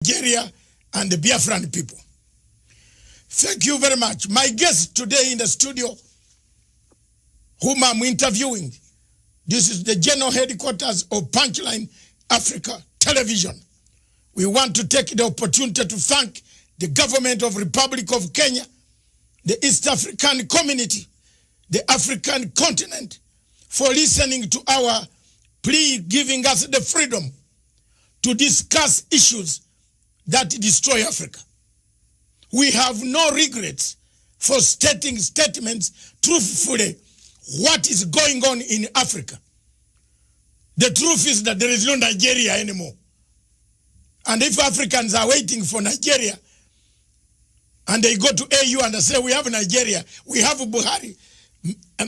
Nigeria and the Biafran people. Thank you very much. My guest today in the studio, whom I'm interviewing, this is the general headquarters of Punchline Africa Television. We want to take the opportunity to thank the government of Republic of Kenya, the East African community, the African continent, for listening to our plea, giving us the freedom to discuss issues that destroy Africa. We have no regrets for stating statements truthfully what is going on in Africa. The truth is that there is no Nigeria anymore. And if Africans are waiting for Nigeria, and they go to AU and they say, we have Nigeria, we have Buhari,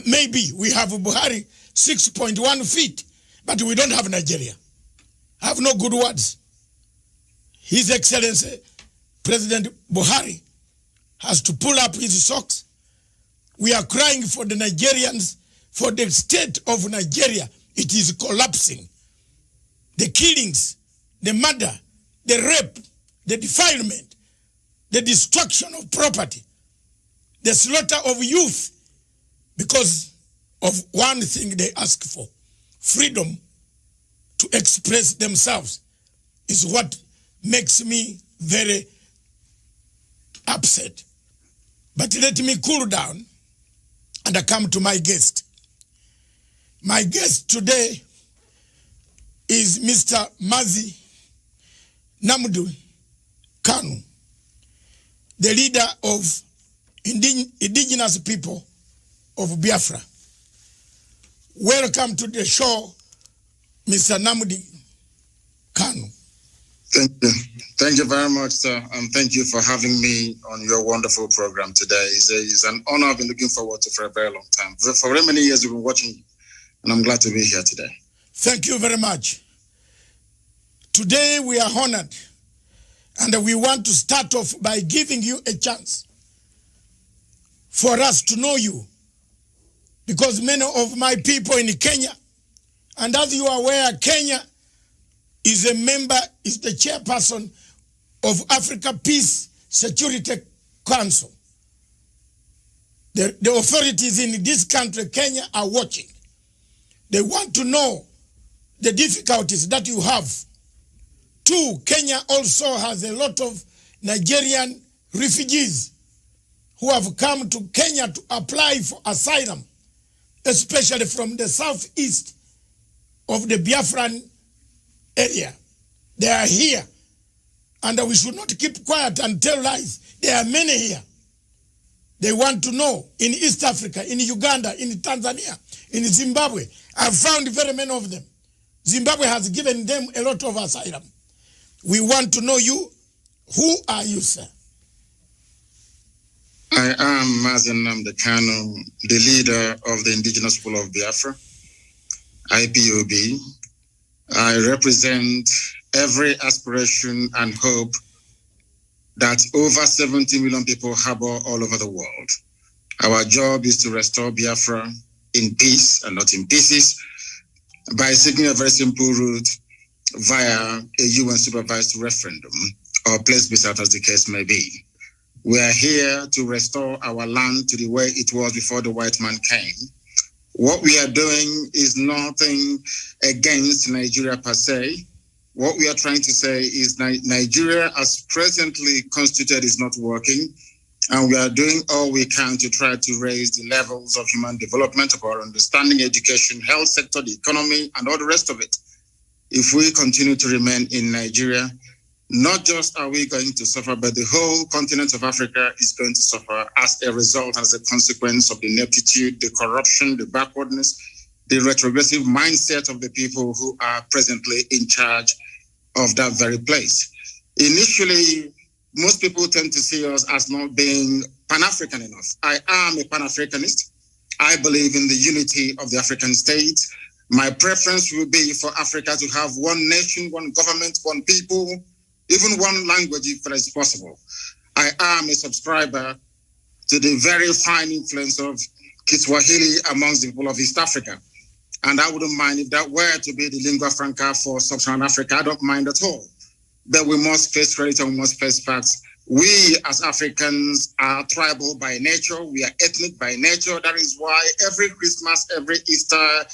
maybe we have Buhari 6.1 feet, but we don't have Nigeria. I have no good words. His Excellency, President Buhari, has to pull up his socks. We are crying for the Nigerians, for the state of Nigeria. It is collapsing. The killings, the murder, the rape, the defilement, the destruction of property, the slaughter of youth, because of one thing they ask for, freedom to express themselves, is what makes me very upset. But let me cool down and I come to my guest. My guest today is Mr. Nnamdi Kanu, the leader of indigenous people of Biafra. Welcome to the show, Mr. Nnamdi Kanu. Thank you. Thank you very much, sir, and thank you for having me on your wonderful program today. It's an honor. I've been looking forward to for a very long time. For very many years, we've been watching you, and I'm glad to be here today. Thank you very much. Today, we are honored, and we want to start off by giving you a chance for us to know you, because many of my people in Kenya, and as you are aware, Kenya is a member, is the chairperson of Africa Peace Security Council. The authorities in this country, Kenya, are watching. They want to know the difficulties that you have. Two, Kenya also has a lot of Nigerian refugees who have come to Kenya to apply for asylum, especially from the southeast of the Biafran area. They are here, and we should not keep quiet and tell lies. There are many here. They want to know in East Africa, in Uganda, in Tanzania, in Zimbabwe. I've found very many of them. Zimbabwe has given them a lot of asylum. We want to know you. Who are you, sir? I am Nnamdi Kanu, the leader of the indigenous people of Biafra, IPOB. I represent every aspiration and hope that over 70 million people harbor all over the world. Our job is to restore Biafra in peace and not in pieces by seeking a very simple route via a UN supervised referendum or plebiscite, as the case may be. We are here to restore our land to the way it was before the white man came. What we are doing is nothing against Nigeria per se. What we are trying to say is Nigeria as presently constituted is not working, and we are doing all we can to try to raise the levels of human development, of our understanding, education, health sector, the economy, and all the rest of it. If we continue to remain in Nigeria, not just are we going to suffer, but the whole continent of Africa is going to suffer as a result, as a consequence of the ineptitude, the corruption, the backwardness, the retrogressive mindset of the people who are presently in charge of that very place. Initially, most people tend to see us as not being Pan-African enough. I am a Pan-Africanist. I believe in the unity of the African states. My preference will be for Africa to have one nation, one government, one people, even one language if that is possible. I am a subscriber to the very fine influence of Kiswahili amongst the people of East Africa. And I wouldn't mind if that were to be the lingua franca for sub-Saharan Africa. I don't mind at all. but we must face reality and we must face facts. We as Africans are tribal by nature. We are ethnic by nature. That is why every Christmas, every Easter,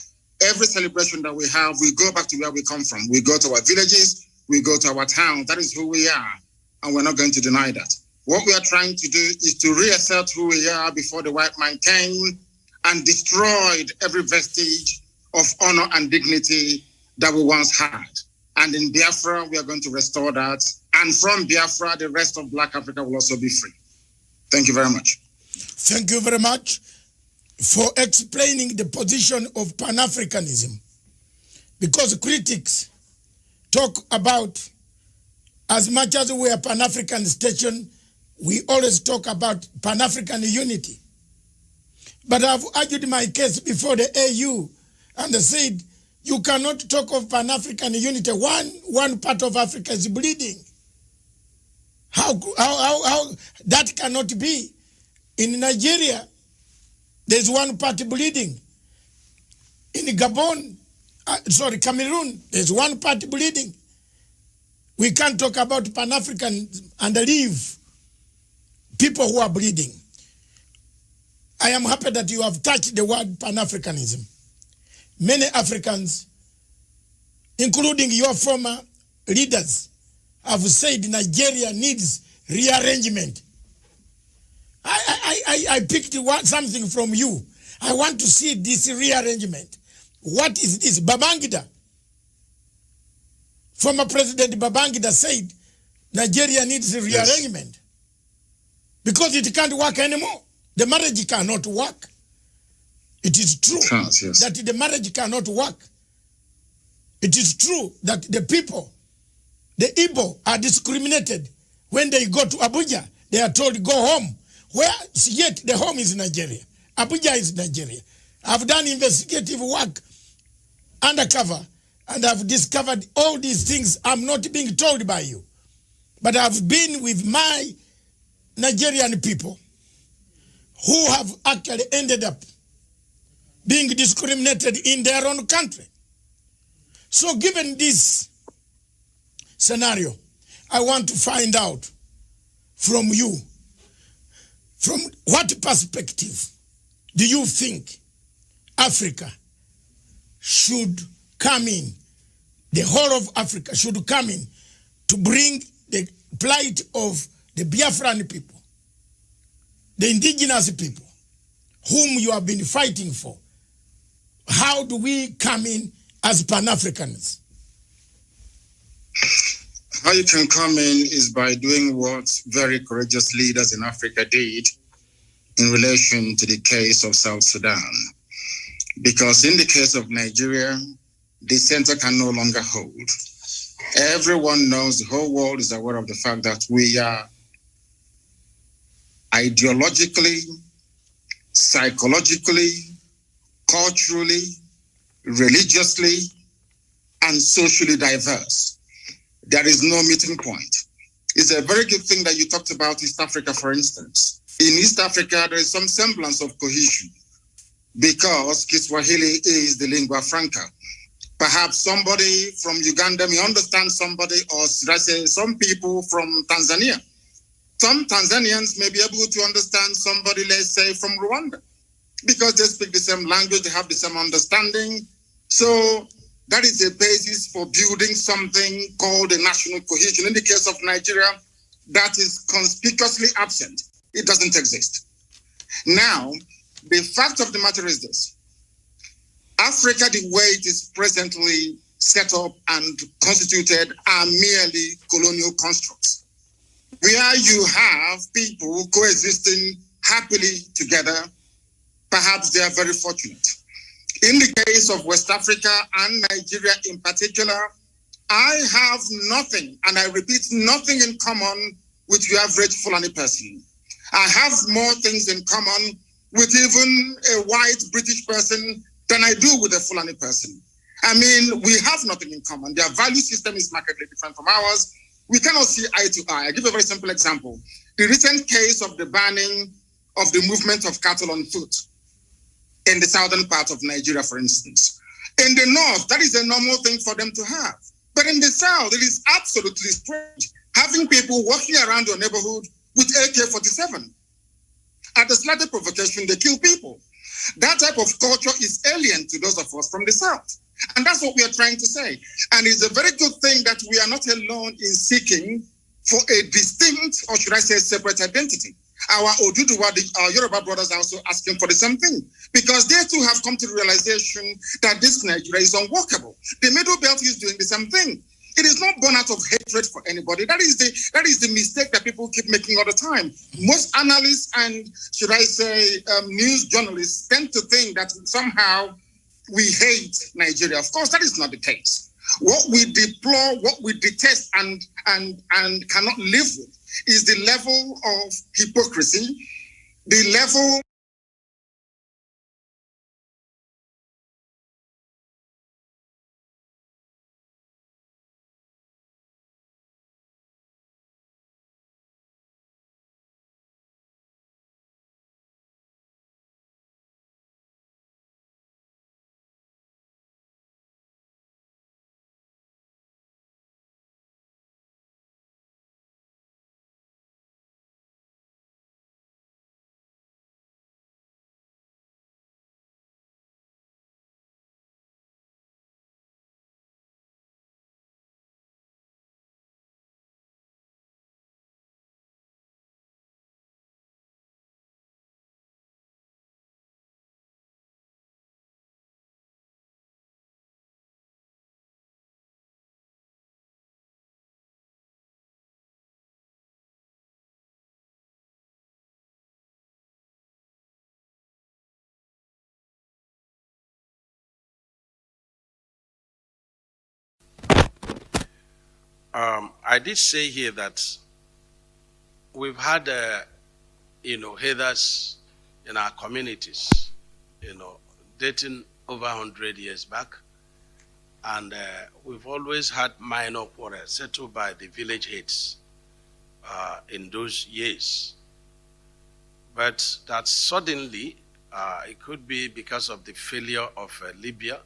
every celebration that we have, we go back to where we come from. We go to our villages, we go to our towns. That is who we are, and we're not going to deny that. What we are trying to do is to reassert who we are before the white man came and destroyed every vestige of honor and dignity that we once had. And in Biafra, we are going to restore that. And from Biafra, the rest of Black Africa will also be free. Thank you very much. Thank you very much for explaining the position of Pan-Africanism. Because critics talk about, as much as we are Pan-African station, we always talk about Pan-African unity. But I've argued my case before the AU, and they said, you cannot talk of Pan-African unity. One part of Africa is bleeding. How that cannot be? In Nigeria, there's one party bleeding. In Gabon, Cameroon, there's one party bleeding. We can't talk about Pan-African and leave people who are bleeding. I am happy that you have touched the word Pan-Africanism. Many Africans, including your former leaders, have said Nigeria needs rearrangement. I picked something from you. I want to see this rearrangement. What is this? Babangida, former President Babangida said Nigeria needs a rearrangement. Yes. Because it can't work anymore. The marriage cannot work. It is true that the marriage cannot work. It is true that the people, the Igbo, are discriminated. When they go to Abuja, they are told, go home. Where yet the home is Nigeria. Abuja is Nigeria. I've done investigative work undercover, and I've discovered all these things. I'm not being told by you. But I've been with my Nigerian people who have actually ended up being discriminated in their own country. So given this scenario, I want to find out from you, from what perspective do you think Africa should come in, the whole of Africa should come in to bring the plight of the Biafran people, the indigenous people, whom you have been fighting for? How do we come in as Pan-Africans? How you can come in is by doing what very courageous leaders in Africa did in relation to the case of South Sudan. Because in the case of Nigeria, the center can no longer hold. Everyone knows, the whole world is aware of the fact that we are ideologically, psychologically, culturally, religiously, and socially diverse. There is no meeting point. It's a very good thing that you talked about East Africa, for instance. In East Africa, there is some semblance of cohesion because Kiswahili is the lingua franca. Perhaps somebody from Uganda may understand somebody, or should I say some people from Tanzania. Some Tanzanians may be able to understand somebody, let's say, from Rwanda, because they speak the same language, they have the same understanding. So that is the basis for building something called a national cohesion. In the case of Nigeria, that is conspicuously absent. It doesn't exist. Now, the fact of the matter is this. Africa, the way it is presently set up and constituted, are merely colonial constructs, where you have people coexisting happily together. Perhaps they are very fortunate. In the case of West Africa and Nigeria in particular, I have nothing, and I repeat, nothing in common with your average Fulani person. I have more things in common with even a white British person than I do with a Fulani person. I mean, we have nothing in common. Their value system is markedly different from ours. We cannot see eye to eye. I give a very simple example. The recent case of the banning of the movement of cattle on foot in the southern part of Nigeria, for instance. In the north, that is a normal thing for them to have. But in the South, it is absolutely strange having people walking around your neighborhood with AK-47. At the slightest provocation, they kill people. That type of culture is alien to those of us from the South. And that's what we are trying to say. And it's a very good thing that we are not alone in seeking for a distinct, or should I say, separate identity. Our Oduduwa, our Yoruba brothers are also asking for the same thing, because they too have come to the realization that this Nigeria is unworkable. The Middle Belt is doing the same thing. It is not born out of hatred for anybody. That is the mistake that people keep making all the time. Most analysts and, should I say, news journalists tend to think that somehow we hate Nigeria. Of course, that is not the case. What we deplore, what we detest and cannot live with is the level of hypocrisy, the level I did say here that we've had, haters in our communities, dating over 100 years back. And we've always had minor quarrels settled by the village heads in those years. But that suddenly, it could be because of the failure of Libya,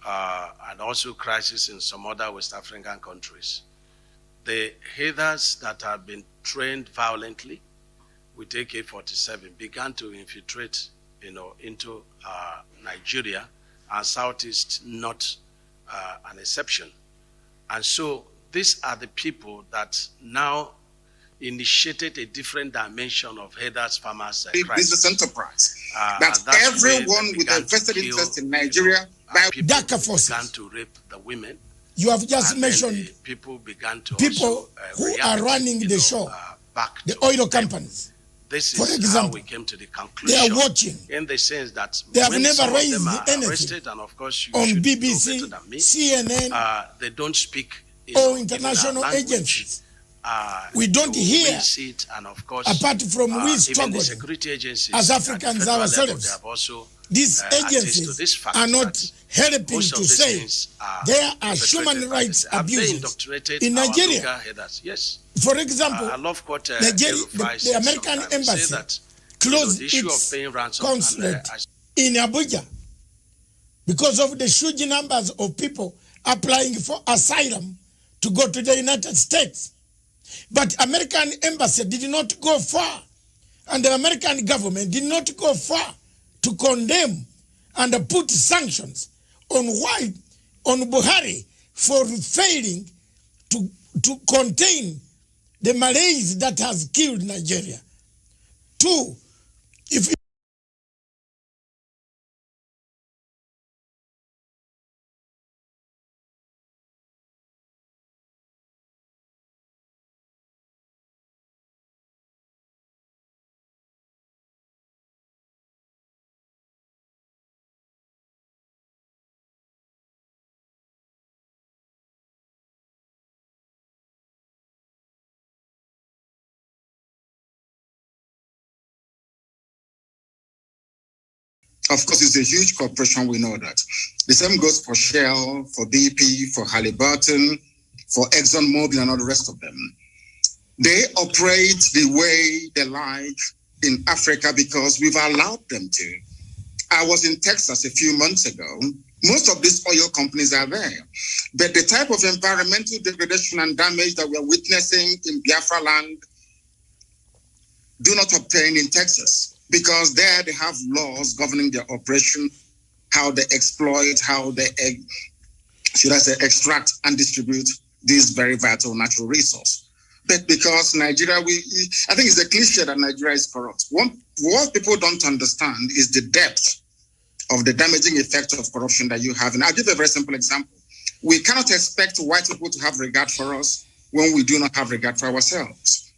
and also crisis in some other West African countries. The haters that have been trained violently with AK-47 began to infiltrate, into Nigeria, and Southeast not an exception. And so these are the people that now initiated a different dimension of haters farmers business enterprise. That everyone with a vested interest in Nigeria darker forces began to rape the women. You have just mentioned people began to who are running the show, the oil companies. This For is example, how we came to the conclusion. They are watching. In the sense that they have when never some raised of them are anything arrested, and of course you on should BBC, know better than me, CNN, they don't speak or international agencies. We don't hear, it, and of course, apart from we even struggle the security agencies as Africans ourselves. These agencies are not helping to say there are human rights abuses in Nigeria. Yes. For example, I love what Nigeria, the American embassy closed its consulate in Abuja because of the huge numbers of people applying for asylum to go to the United States. But American embassy did not go far, and the American government did not go far to condemn and put sanctions on Buhari for failing to contain the malaise that has killed Nigeria. Two, if of course, it's a huge corporation, we know that. The same goes for Shell, for BP, for Halliburton, for ExxonMobil, and all the rest of them. They operate the way they like in Africa because we've allowed them to. I was in Texas a few months ago, Most of these oil companies are there. But the type of environmental degradation and damage that we are witnessing in Biafra land do not obtain in Texas, because there they have laws governing their operation, how they exploit, how they, extract and distribute this very vital natural resource. But because Nigeria, I think it's a cliche that Nigeria is corrupt. What people don't understand is the depth of the damaging effect of corruption that you have. And I'll give a very simple example. We cannot expect white people to have regard for us when we do not have regard for ourselves.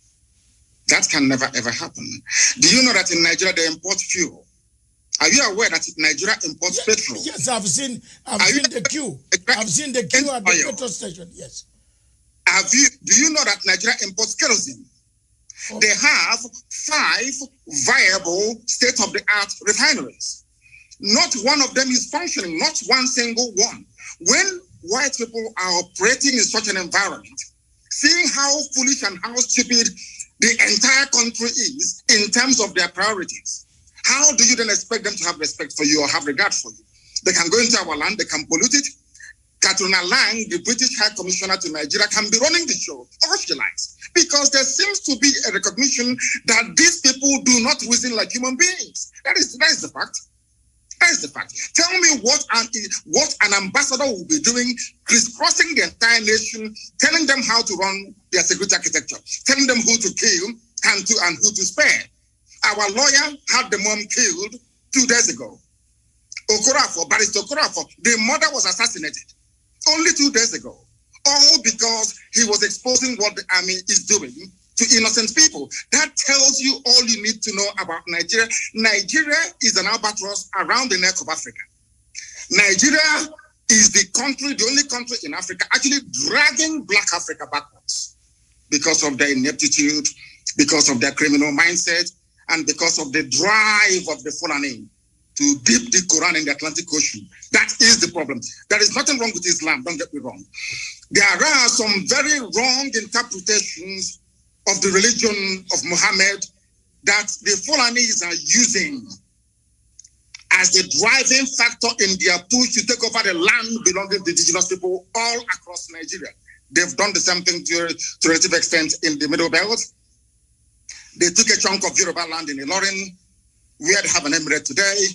That can never, ever happen. Do you know that in Nigeria they import fuel? Are you aware that Nigeria imports petrol? Yes, I've seen the queue. I've seen the queue at the petrol station, yes. Do you know that Nigeria imports kerosene? Oh. They have 5 viable state-of-the-art refineries. Not one of them is functioning, not one single one. When white people are operating in such an environment, seeing how foolish and how stupid the entire country is in terms of their priorities, how do you then expect them to have respect for you or have regard for you? They can go into our land, they can pollute it. Katrina Lang, the British High Commissioner to Nigeria, can be running the show, or she likes, because there seems to be a recognition that these people do not reason like human beings. That is the fact. That is the fact. Tell me what an ambassador will be doing, crisscrossing the entire nation, telling them how to run their security architecture, telling them who to kill and who to spare. Our lawyer had the mom killed 2 days ago. Barrister Okorafor, the mother was assassinated only 2 days ago, all because he was exposing what the army is doing to innocent people. That tells you all you need to know about Nigeria. Nigeria is an albatross around the neck of Africa. Nigeria is the only country in Africa actually dragging Black Africa backwards because of their ineptitude, because of their criminal mindset, and because of the drive of the Fulani to dip the Quran in the Atlantic Ocean. That is the problem. There is nothing wrong with Islam, don't get me wrong. There are some very wrong interpretations of the religion of Muhammad that the Fulanis are using as the driving factor in their push to take over the land belonging to indigenous people all across Nigeria. They've done the same thing to a relative extent in the Middle Belt. They took a chunk of Yoruba land in Ilorin, where they have an emirate today.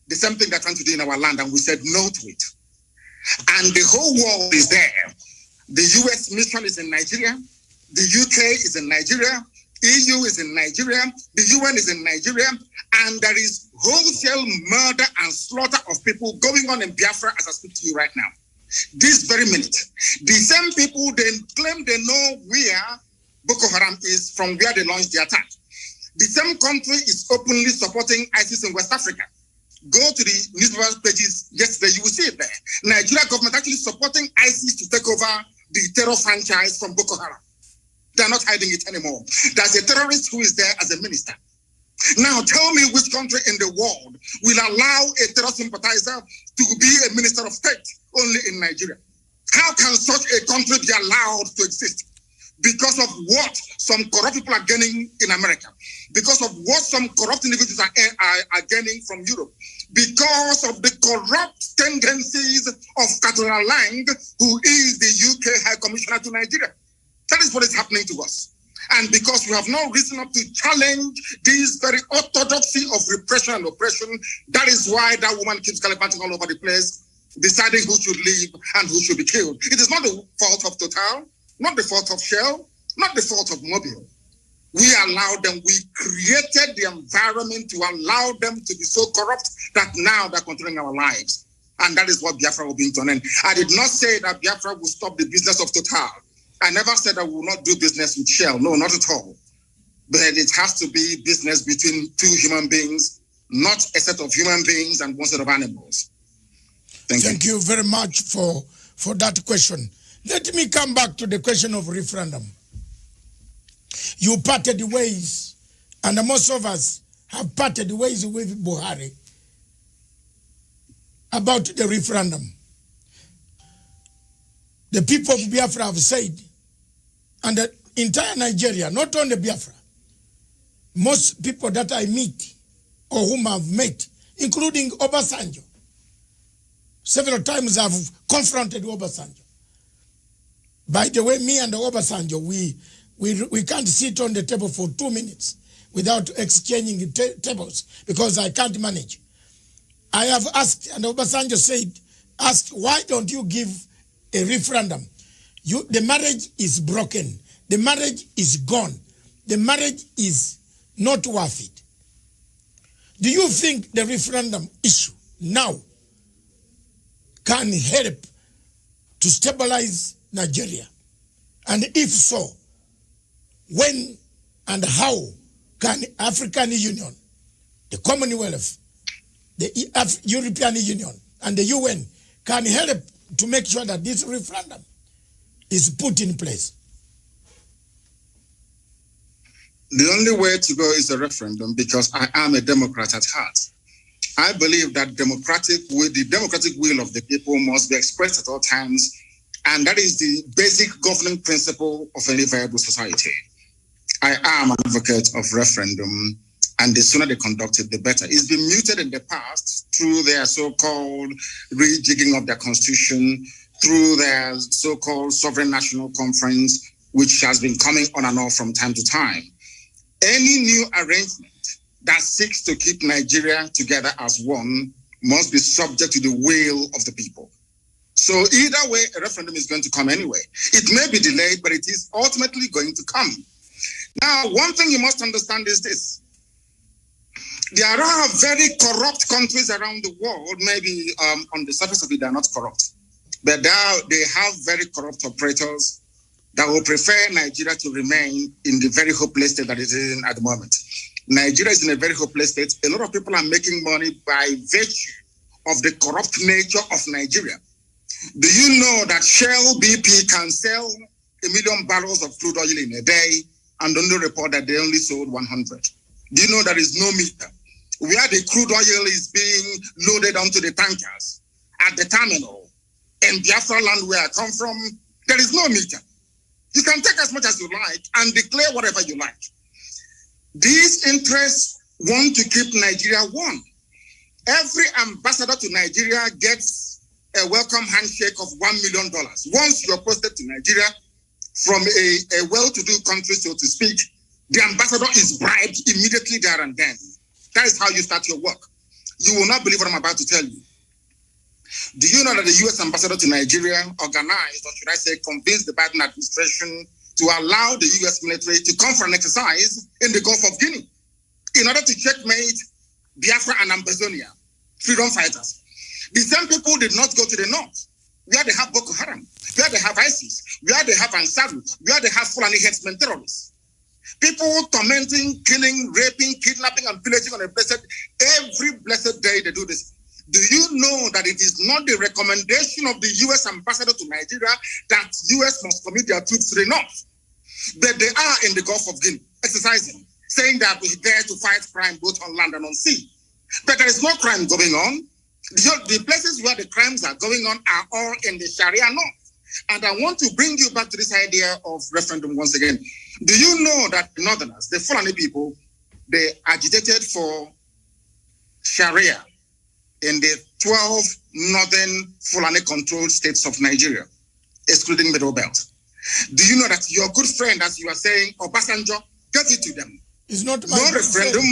The same thing they're trying to do in our land, and we said no to it. And the whole world is there. The US mission is in Nigeria. The UK is in Nigeria. EU is in Nigeria. The UN is in Nigeria. And there is wholesale murder and slaughter of people going on in Biafra as I speak to you right now. This very minute. The same people, they claim they know where Boko Haram is from where they launched the attack. The same country is openly supporting ISIS in West Africa. Go to the newspaper pages yesterday, you will see it there. Nigeria government actually supporting ISIS to take over the terror franchise from Boko Haram. They're not hiding it anymore. There's a terrorist who is there as a minister. Now tell me which country in the world will allow a terror sympathizer to be a minister of state only in Nigeria. How can such a country be allowed to exist? Because of what some corrupt people are gaining in America, because of what some corrupt individuals are gaining from Europe, because of the corrupt tendencies of Katrina Lang, who is the UK High Commissioner to Nigeria. That is what is happening to us. And because we have no reason to challenge this very orthodoxy of repression and oppression, that is why that woman keeps gallivanting all over the place, deciding who should live and who should be killed. It is not the fault of Total, not the fault of Shell, not the fault of Mobil. We allowed them, we created the environment to allow them to be so corrupt that now they're controlling our lives. And that is what Biafra will bring to an end. I did not say that Biafra will stop the business of Total. I never said that we will not do business with Shell. No, not at all. But it has to be business between two human beings, not a set of human beings and one set of animals. Thank you very much for that question. Let me come back to the question of referendum. You parted ways, and most of us have parted ways with Buhari about the referendum. The people of Biafra have said, and the entire Nigeria, not only Biafra, most people that I meet or whom I've met, including Obasanjo, Several times I've confronted Obasanjo. By the way, me and Obasanjo, we can't sit on the table for 2 minutes without exchanging tables because I can't manage. I have asked, and Obasanjo asked, why don't you give a referendum? The marriage is broken. The marriage is gone. The marriage is not worth it. Do you think the referendum issue now can help to stabilize Nigeria? And if so, when and how can African Union, the Commonwealth, the European Union, and the UN can help to make sure that this referendum is put in place? The only way to go is a referendum, because I am a Democrat at heart. I believe that the democratic will of the people must be expressed at all times, and that is the basic governing principle of any viable society. I am an advocate of referendum, and the sooner they conduct it, the better. It's been muted in the past through their so-called rejigging of their constitution, through their so-called sovereign national conference, which has been coming on and off from time to time. Any new arrangement that seeks to keep Nigeria together as one must be subject to the will of the people. So either way, a referendum is going to come anyway. It may be delayed, but it is ultimately going to come. Now, one thing you must understand is this. There are very corrupt countries around the world. Maybe on the surface of it, they're not corrupt. But they have very corrupt operators that will prefer Nigeria to remain in the very hopeless state that it is in at the moment. Nigeria is in a very hopeless state. A lot of people are making money by virtue of the corrupt nature of Nigeria. Do you know that Shell BP can sell 1 million barrels of crude oil in a day and only report that they only sold 100? Do you know there is no meter? Where the crude oil is being loaded onto the tankers at the terminal in Biafra land where I come from, there is no meter. You can take as much as you like and declare whatever you like. These interests want to keep Nigeria one. Every ambassador to Nigeria gets a welcome handshake of $1 million. Once you're posted to Nigeria from a well-to-do country, so to speak, the ambassador is bribed immediately there and then. That is how you start your work. You will not believe what I'm about to tell you. Do you know that the U.S. ambassador to Nigeria organized, or should I say, convinced the Biden administration to allow the U.S. military to come for an exercise in the Gulf of Guinea in order to checkmate Biafra and Ambazonia, freedom fighters? The same people did not go to the north, where they have Boko Haram, where they have ISIS, where they have Ansaru, where they have Fulani headsmen terrorists. People tormenting, killing, raping, kidnapping, and pillaging on every blessed day they do this. Do you know that it is not the recommendation of the U.S. ambassador to Nigeria that U.S. must commit their troops to the north? But they are in the Gulf of Guinea, exercising, saying that we're there to fight crime both on land and on sea. But there is no crime going on. The places where the crimes are going on are all in the Sharia north. And I want to bring you back to this idea of referendum once again. Do you know that the Northerners, the Fulani people, they agitated for Sharia in the 12 northern Fulani-controlled states of Nigeria, excluding Middle Belt? Do you know that your good friend, as you are saying, Obasanjo, gave it to them? It's not my no referendum.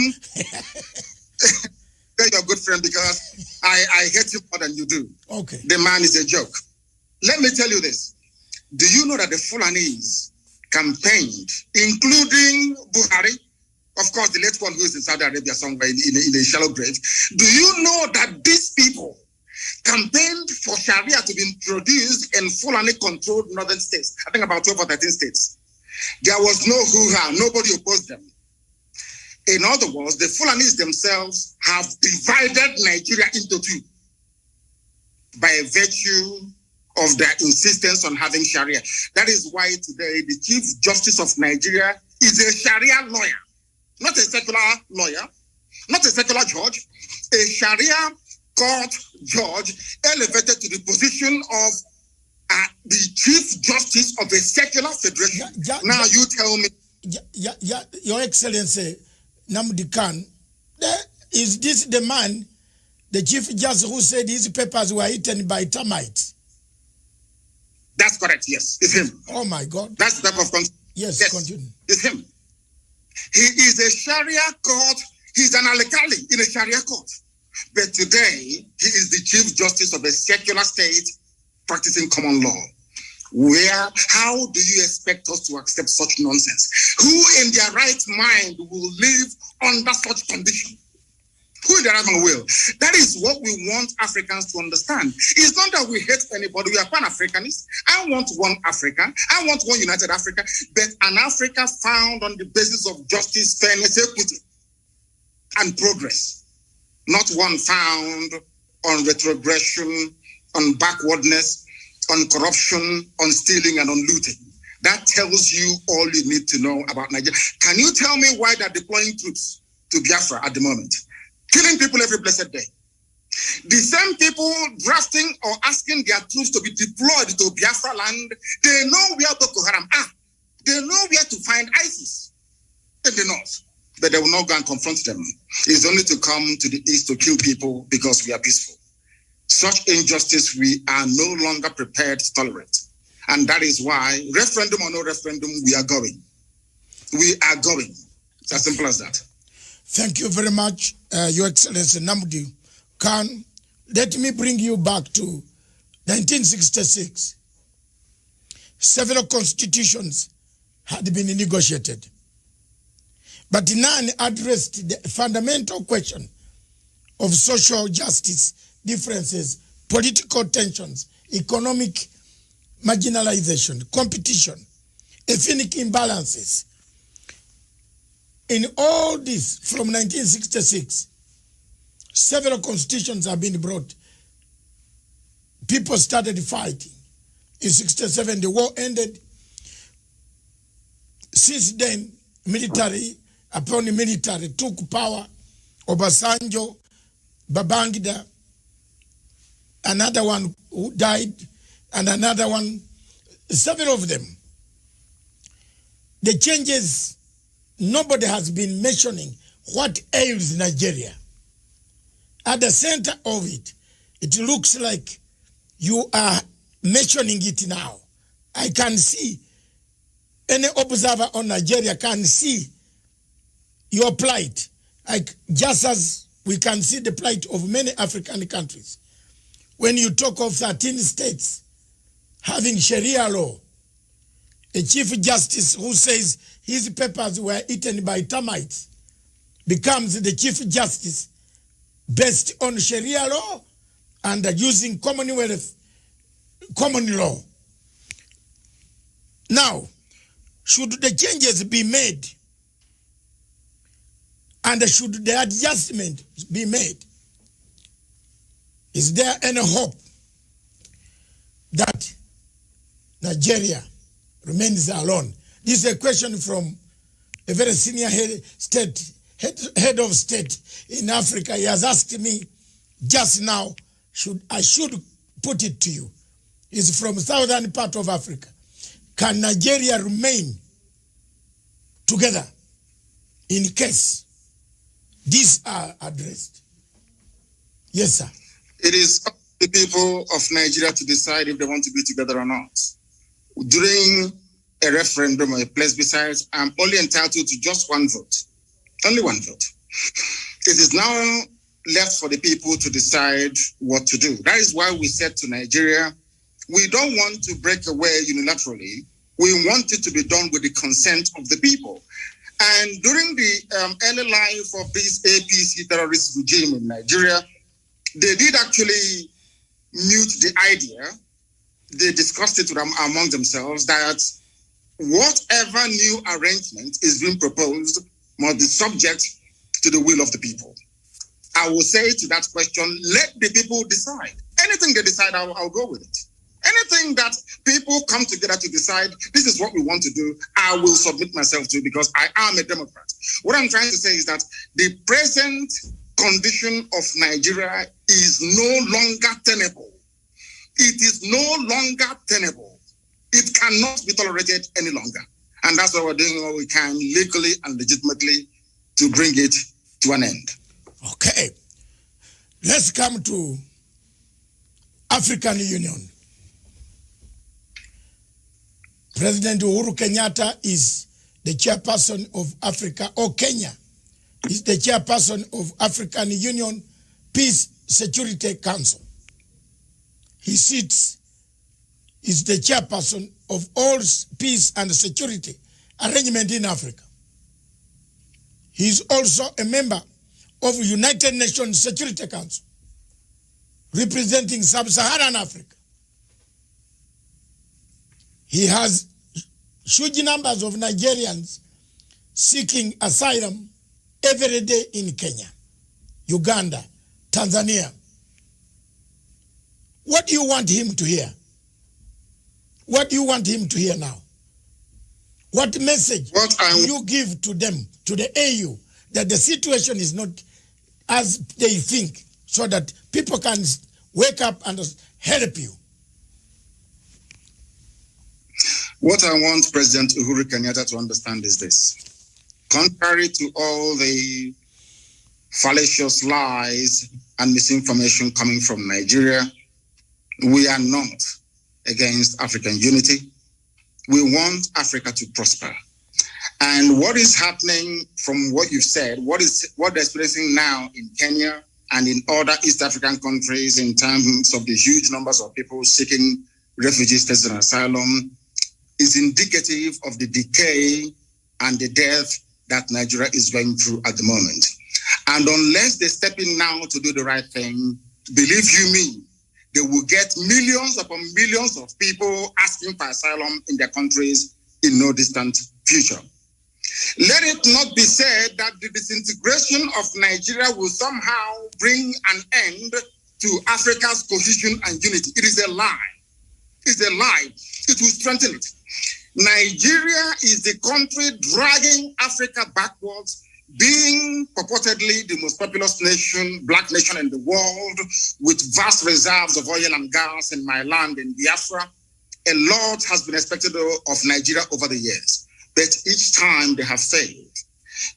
They're your good friend because I hate you more than you do. Okay. The man is a joke. Let me tell you this. Do you know that the Fulanis campaigned, including Buhari, of course, the late one who is in Saudi Arabia somewhere in a shallow grave? Do you know that these people campaigned for Sharia to be introduced in Fulani-controlled northern states? I think about 12 or 13 states. There was no hoo-ha. Nobody opposed them. In other words, the Fulanis themselves have divided Nigeria into two by virtue of their insistence on having Sharia. That is why today the Chief Justice of Nigeria is a Sharia lawyer, not a secular lawyer, not a secular judge, a Sharia court judge elevated to the position of the Chief Justice of a secular federation. Now you tell me. Your Excellency, Nnamdi Kanu, is this the man the Chief Justice who said his papers were eaten by termites. That's correct, yes. It's him. Oh my God. That's the type of yes, continue. It's him. He is a Sharia court. He's an alkali in a Sharia court. But today, he is the Chief Justice of a secular state practicing common law. How do you expect us to accept such nonsense? Who in their right mind will live under such condition? Who in their right mind will? That is what we want Africans to understand. It's not that we hate anybody. We are Pan-Africanists. I want one Africa. I want one united Africa, but an Africa found on the basis of justice, fairness, equity, and progress. Not one found on retrogression, on backwardness, on corruption, on stealing, and on looting. That tells you all you need to know about Nigeria. Can you tell me why they're deploying troops to Biafra at the moment? Killing people every blessed day. The same people drafting or asking their troops to be deployed to Biafra land, they know where Boko Haram are. They know where to find ISIS in the north. But they will not go and confront them. It's only to come to the east to kill people because we are peaceful. Such injustice we are no longer prepared to tolerate. And that is why, referendum or no referendum, we are going. We are going. It's as simple as that. Thank you very much, Your Excellency Nnamdi Kanu. Let me bring you back to 1966. Several constitutions had been negotiated, but none addressed the fundamental question of social justice differences, political tensions, economic marginalization, competition, ethnic imbalances. In all this, from 1966, several constitutions have been brought. People started fighting. In 67, the war ended. Since then, military took power. Obasanjo, Babangida, another one who died, and another one, several of them. The changes, nobody has been mentioning what ails Nigeria. At the center of it, it looks like you are mentioning it now. I can see, any observer on Nigeria can see your plight, like just as we can see the plight of many African countries. When you talk of 13 states having Sharia law, a Chief Justice who says his papers were eaten by termites becomes the Chief Justice based on Sharia law and using Commonwealth common law. Now, should the changes be made and should the adjustment be made, is there any hope that Nigeria remains alone? This is a question from a very senior head of state in Africa. He has asked me just now, I should put it to you. He's from southern part of Africa. Can Nigeria remain together in case these are addressed? Yes, sir. It is up to the people of Nigeria to decide if they want to be together or not. During a referendum or a plebiscite, I'm only entitled to just one vote. Only one vote. It is now left for the people to decide what to do. That is why we said to Nigeria, we don't want to break away unilaterally. We want it to be done with the consent of the people. And during the early life of this APC terrorist regime in Nigeria, they did actually mute the idea. They discussed it among themselves that whatever new arrangement is being proposed must be subject to the will of the people. I will say to that question, let the people decide. Anything they decide, I'll go with it. Anything that people come together to decide, this is what we want to do, I will submit myself to because I am a Democrat. What I'm trying to say is that the present condition of Nigeria is no longer tenable. It is no longer tenable. It cannot be tolerated any longer. And that's why we're doing what we can legally and legitimately to bring it to an end. Okay. Let's come to African Union. President Uhuru Kenyatta is the chairperson of Africa, or Kenya is the chairperson of African Union Peace Security Council. He is the chairperson of all peace and security arrangement in Africa. He is also a member of United Nations Security Council, representing Sub-Saharan Africa. He has huge numbers of Nigerians seeking asylum every day in Kenya, Uganda, Tanzania. What do you want him to hear? What do you want him to hear now? What message do you give to them, to the AU, that the situation is not as they think, so that people can wake up and help you? What I want President Uhuru Kenyatta to understand is this. Contrary to all the fallacious lies and misinformation coming from Nigeria, we are not against African unity. We want Africa to prosper. And what is happening from what you've said, what they're experiencing now in Kenya and in other East African countries in terms of the huge numbers of people seeking refugee status and asylum, is indicative of the decay and the death that Nigeria is going through at the moment. And unless they step in now to do the right thing, believe you me, they will get millions upon millions of people asking for asylum in their countries in no distant future. Let it not be said that the disintegration of Nigeria will somehow bring an end to Africa's cohesion and unity. It is a lie. It's a lie. It will strengthen it. Nigeria is the country dragging Africa backwards, being purportedly the most populous nation, black nation in the world, with vast reserves of oil and gas in my land in Biafra. A lot has been expected of Nigeria over the years, but each time they have failed.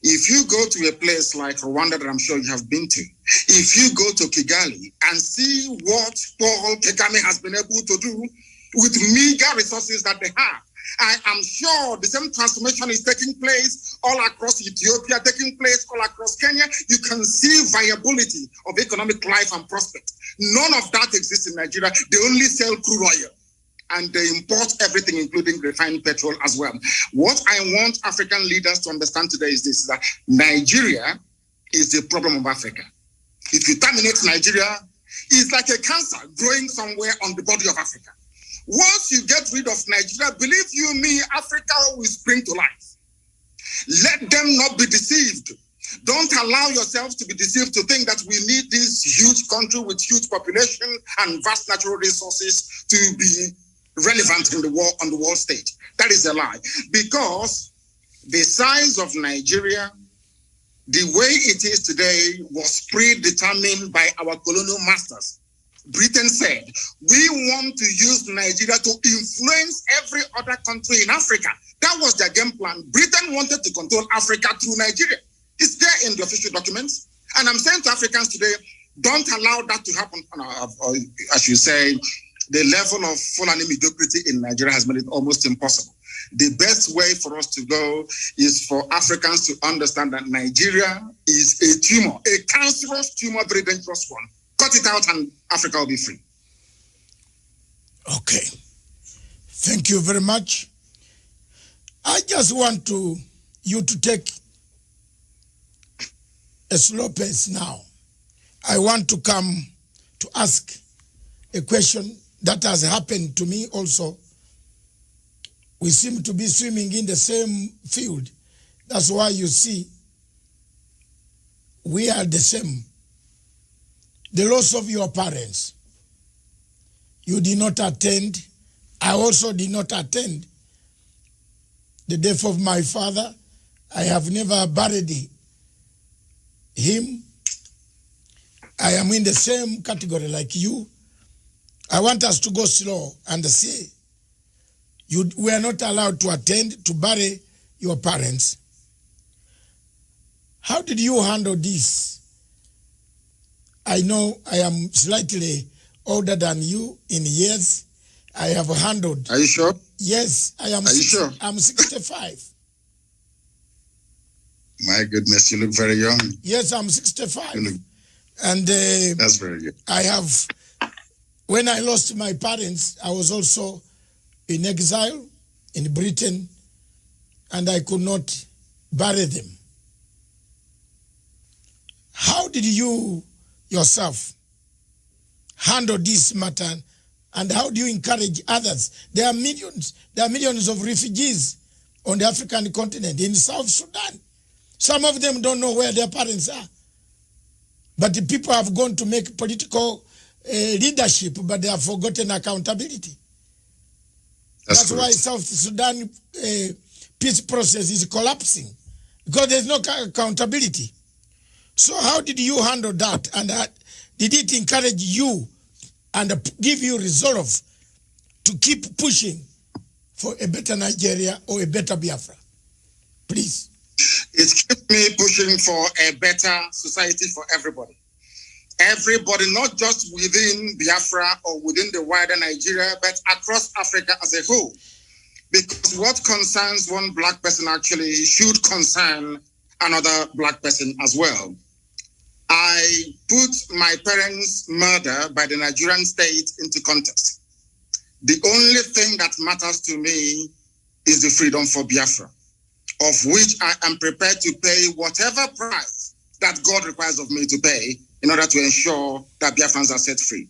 If you go to a place like Rwanda that I'm sure you have been to, if you go to Kigali and see what Paul Kagame has been able to do with meager resources that they have, I am sure the same transformation is taking place all across Ethiopia, taking place all across Kenya. You can see viability of economic life and prospect. None of that exists in Nigeria. They only sell crude oil and they import everything, including refined petrol as well. What I want African leaders to understand today is this, that Nigeria is the problem of Africa. If you terminate Nigeria, it's like a cancer growing somewhere on the body of Africa. Once you get rid of Nigeria, believe you me, Africa will spring to life. Let them not be deceived. Don't allow yourselves to be deceived to think that we need this huge country with huge population and vast natural resources to be relevant in the world, on the world stage. That is a lie. Because the size of Nigeria, the way it is today, was predetermined by our colonial masters. Britain said, we want to use Nigeria to influence every other country in Africa. That was their game plan. Britain wanted to control Africa through Nigeria. It's there in the official documents. And I'm saying to Africans today, don't allow that to happen. As you say, the level of Fulani mediocrity in Nigeria has made it almost impossible. The best way for us to go is for Africans to understand that Nigeria is a tumor, a cancerous tumor, very dangerous one. Cut it out and Africa will be free. Okay. Thank you very much. I just want you to take a slow pace now. I want to come to ask a question that has happened to me also. We seem to be swimming in the same field. That's why you see we are the same. The loss of your parents. You did not attend. I also did not attend the death of my father. I have never buried him. I am in the same category like you. I want us to go slow and say, you were not allowed to attend to bury your parents. How did you handle this? I know I am slightly older than you in years. I have handled. Are you sure? Yes, I am. Are you sure? I'm 65. My goodness, you look very young. Yes, I'm 65. And that's very good. I have, when I lost my parents, I was also in exile in Britain, and I could not bury them. How did you yourself handle this matter, and how do you encourage others? There are millions of refugees on the African continent, in South Sudan. Some of them don't know where their parents are. But the people have gone to make political leadership, but they have forgotten accountability. That's why South Sudan peace process is collapsing, because there's no accountability. So how did you handle that? And did it encourage you and give you resolve to keep pushing for a better Nigeria or a better Biafra? Please. It's kept me pushing for a better society for everybody. Everybody, not just within Biafra or within the wider Nigeria, but across Africa as a whole. Because what concerns one black person actually should concern another black person as well. I put my parents' murder by the Nigerian state into context. The only thing that matters to me is the freedom for Biafra, of which I am prepared to pay whatever price that God requires of me to pay in order to ensure that Biafrans are set free.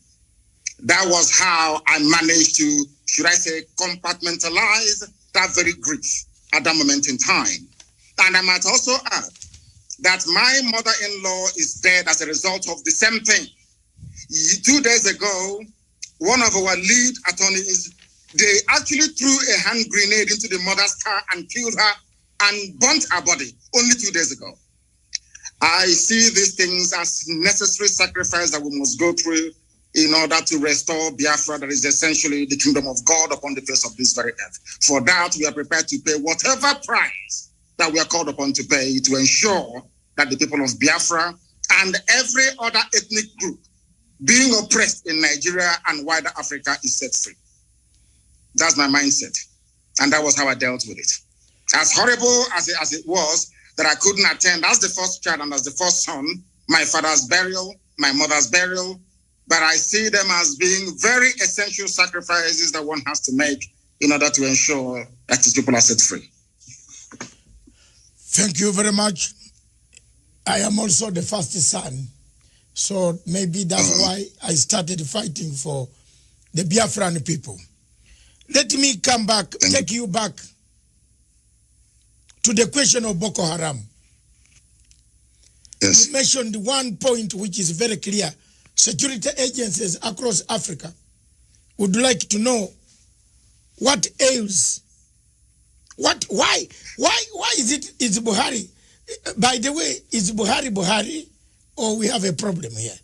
That was how I managed to, should I say, compartmentalize that very grief at that moment in time. And I might also add that my mother-in-law is dead as a result of the same thing. 2 days ago, one of our lead attorneys, they actually threw a hand grenade into the mother's car and killed her and burnt her body only 2 days ago. I see these things as necessary sacrifice that we must go through in order to restore Biafra, that is essentially the kingdom of God upon the face of this very earth. For that, we are prepared to pay whatever price that we are called upon to pay to ensure that the people of Biafra and every other ethnic group being oppressed in Nigeria and wider Africa is set free. That's my mindset. And that was how I dealt with it. As horrible as it was that I couldn't attend as the first child and as the first son, my father's burial, my mother's burial, but I see them as being very essential sacrifices that one has to make in order to ensure that his people are set free. Thank you very much. I am also the first son, so maybe that's why I started fighting for the Biafran people. Let me come back, take you back to the question of Boko Haram. Yes. You mentioned one point which is very clear. Security agencies across Africa would like to know what ails. Why is Buhari? By the way, is Buhari, or we have a problem here?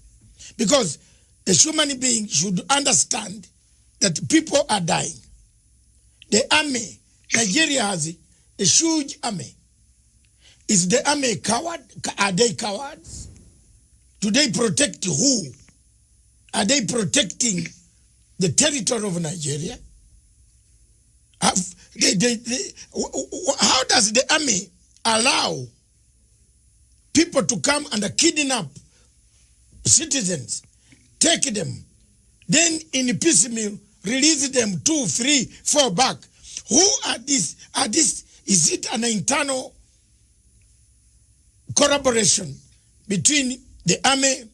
Because a human being should understand that people are dying. The army, Nigeria has a huge army. Is the army a coward? Are they cowards? Do they protect who? Are they protecting the territory of Nigeria? How does the army allow people to come and kidnap citizens, take them, then in piecemeal release them 2, 3, 4 back? Who are these? Is it an internal collaboration between the army,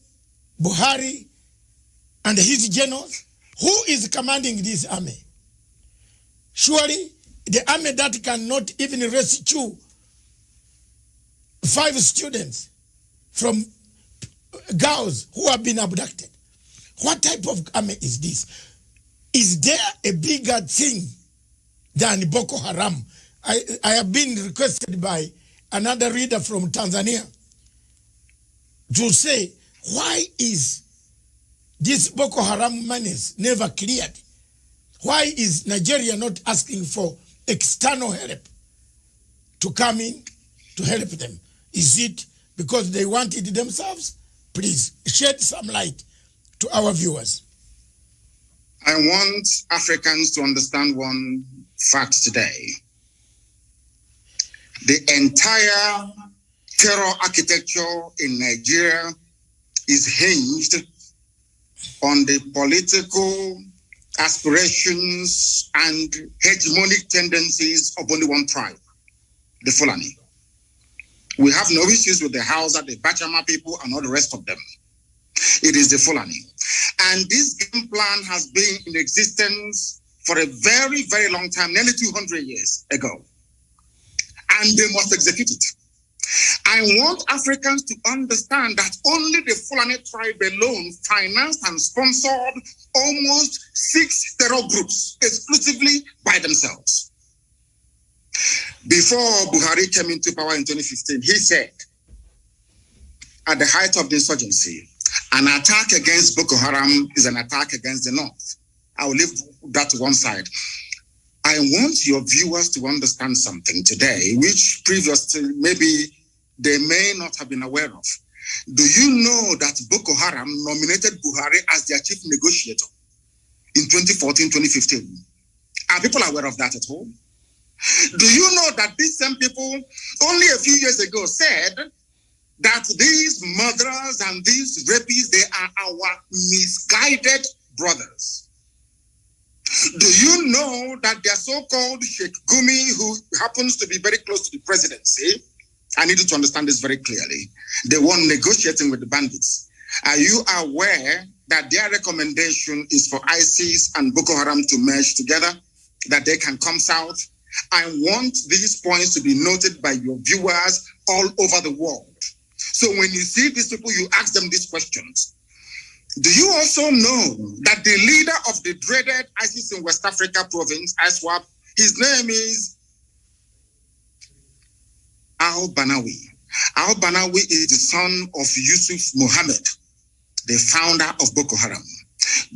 Buhari, and his generals? Who is commanding this army? Surely the army that cannot even rescue 5 students from girls who have been abducted. What type of army is this? Is there a bigger thing than Boko Haram? I have been requested by another reader from Tanzania to say, why is this Boko Haram menace never cleared? Why is Nigeria not asking for external help to come in to help them? Is it because they want it themselves? Please shed some light to our viewers. I want Africans to understand one fact today. The entire terror architecture in Nigeria is hinged on the political aspirations and hegemonic tendencies of only one tribe, the Fulani. We have no issues with the Hausa, the Bachama people, and all the rest of them. It is the Fulani. And this game plan has been in existence for a very, very long time, nearly 200 years ago. And they must execute it. I want Africans to understand that only the Fulani tribe alone financed and sponsored almost 6 terror groups exclusively by themselves. Before Buhari came into power in 2015, he said, at the height of the insurgency, an attack against Boko Haram is an attack against the North. I will leave that to one side. I want your viewers to understand something today, which previously maybe they may not have been aware of. Do you know that Boko Haram nominated Buhari as their chief negotiator in 2014-2015? Are people aware of that at all? Do you know that these same people only a few years ago said that these murderers and these rapists, they are our misguided brothers? Do you know that their so-called Sheikh Gumi, who happens to be very close to the presidency, I need you to understand this very clearly, the one negotiating with the bandits, are you aware that their recommendation is for ISIS and Boko Haram to merge together, that they can come south? I want these points to be noted by your viewers all over the world. So when you see these people, you ask them these questions. Do you also know that the leader of the dreaded ISIS in West Africa province, ISWAP, his name is Al-Banawi. Al-Banawi is the son of Yusuf Mohammed, the founder of Boko Haram.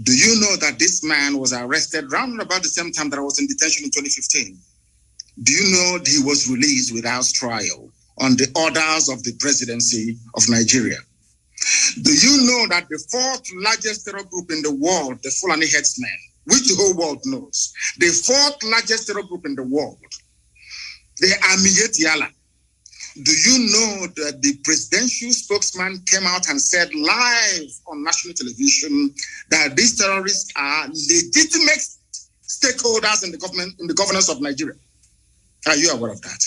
Do you know that this man was arrested around about the same time that I was in detention in 2015? Do you know that he was released without trial on the orders of the presidency of Nigeria? Do you know that the 4th largest terror group in the world, the Fulani headsmen, which the whole world knows, the 4th largest terror group in the world, the UNIAACL-EACL, do you know that the presidential spokesman came out and said live on national television that these terrorists are legitimate stakeholders in the government, in the governance of Nigeria? Are you aware of that?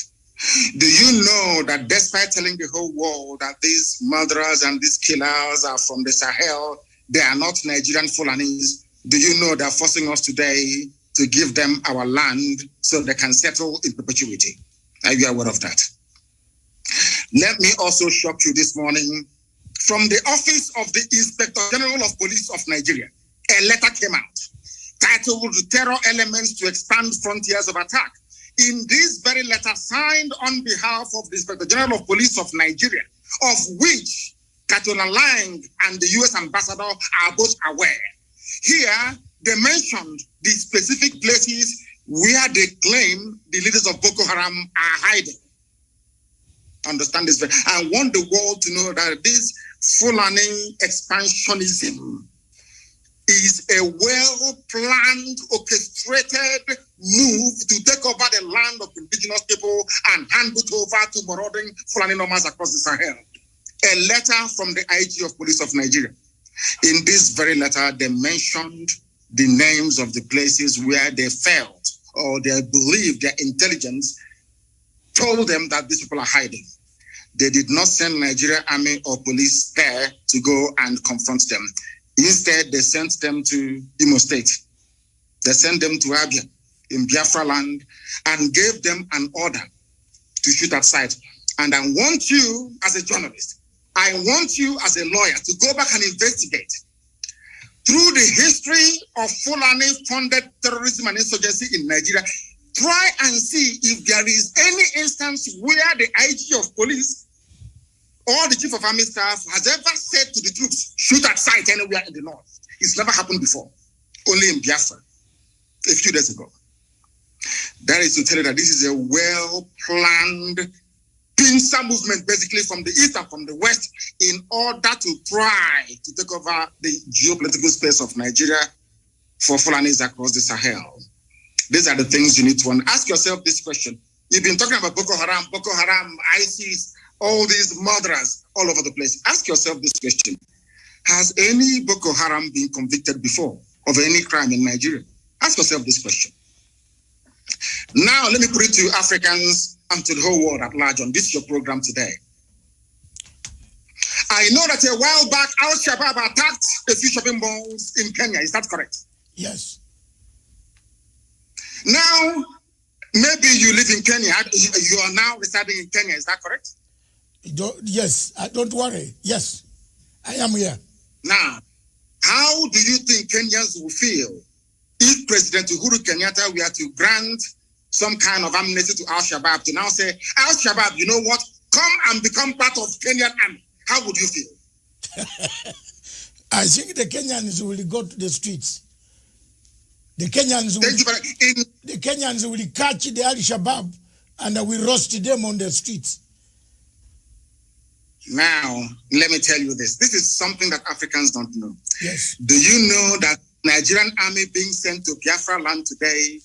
Do you know that despite telling the whole world that these murderers and these killers are from the Sahel, they are not Nigerian Fulanis? Do you know they're forcing us today to give them our land so they can settle in perpetuity? Are you aware of that? Let me also shock you this morning. From the office of the Inspector General of Police of Nigeria, a letter came out titled Terror Elements to Expand Frontiers of Attack. In this very letter signed on behalf of the Inspector General of Police of Nigeria, of which Katona Lang and the US ambassador are both aware. Here, they mentioned the specific places where they claim the leaders of Boko Haram are hiding. Understand this. I want the world to know that this Fulani expansionism is a well-planned, orchestrated move to take over the land of indigenous people and hand it over to marauding Fulani nomads across the Sahel. A letter from the IG of Police of Nigeria. In this very letter, they mentioned the names of the places where they felt or they believed their intelligence told them that these people are hiding. They did not send Nigerian army or police there to go and confront them. Instead, they sent them to Imo State. They sent them to Abia in Biafra land and gave them an order to shoot at sight. And I want you as a journalist, I want you as a lawyer to go back and investigate through the history of Fulani-funded terrorism and insurgency in Nigeria. Try and see if there is any instance where the IG of police or the chief of army staff has ever said to the troops, shoot at sight anywhere in the north. It's never happened before, only in Biafra a few days ago. That is to tell you that this is a well-planned pincer movement, basically from the east and from the west, in order to try to take over the geopolitical space of Nigeria for Fulanis across the Sahel. These are the things you need to ask yourself this question. You've been talking about Boko Haram, ISIS, all these murderers all over the place. Ask yourself this question. Has any Boko Haram been convicted before of any crime in Nigeria? Ask yourself this question. Now, let me put it to Africans and to the whole world at large on this your program today. I know that a while back, Al-Shabaab attacked a few shopping malls in Kenya. Is that correct? Yes. Now, maybe you live in Kenya. You are now residing in Kenya. Is that correct? Yes. Don't worry. Yes, I am here. Now, how do you think Kenyans will feel if President Uhuru Kenyatta were to grant some kind of amnesty to Al-Shabaab to now say, Al-Shabaab, you know what? Come and become part of Kenyan army. How would you feel? I think the Kenyans will go to the streets. The Kenyans will catch the Al-Shabaab and will roast them on the streets. Now, let me tell you this. This is something that Africans don't know. Yes. Do you know that Nigerian army being sent to Biafra land today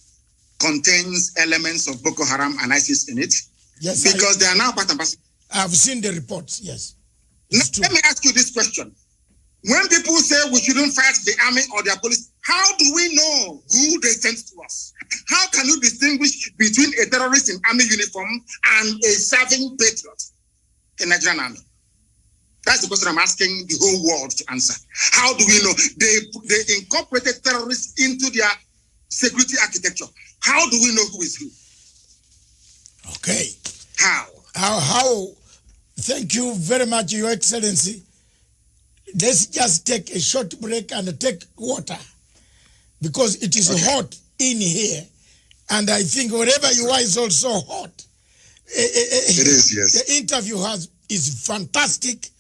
contains elements of Boko Haram and ISIS in it? Yes. Because they are now part and parcel. I've seen the reports, yes. Now, let me ask you this question. When people say we shouldn't fight the army or their police, how do we know who they sent to us? How can you distinguish between a terrorist in army uniform and a serving patriot in Nigerian army? That's the question I'm asking the whole world to answer. How do we know? They incorporated terrorists into their security architecture. How do we know who is who? Okay. How? Thank you very much, Your Excellency. Let's just take a short break and take water because it is hot in here. And I think wherever you are is also hot. It is, yes. The interview is fantastic.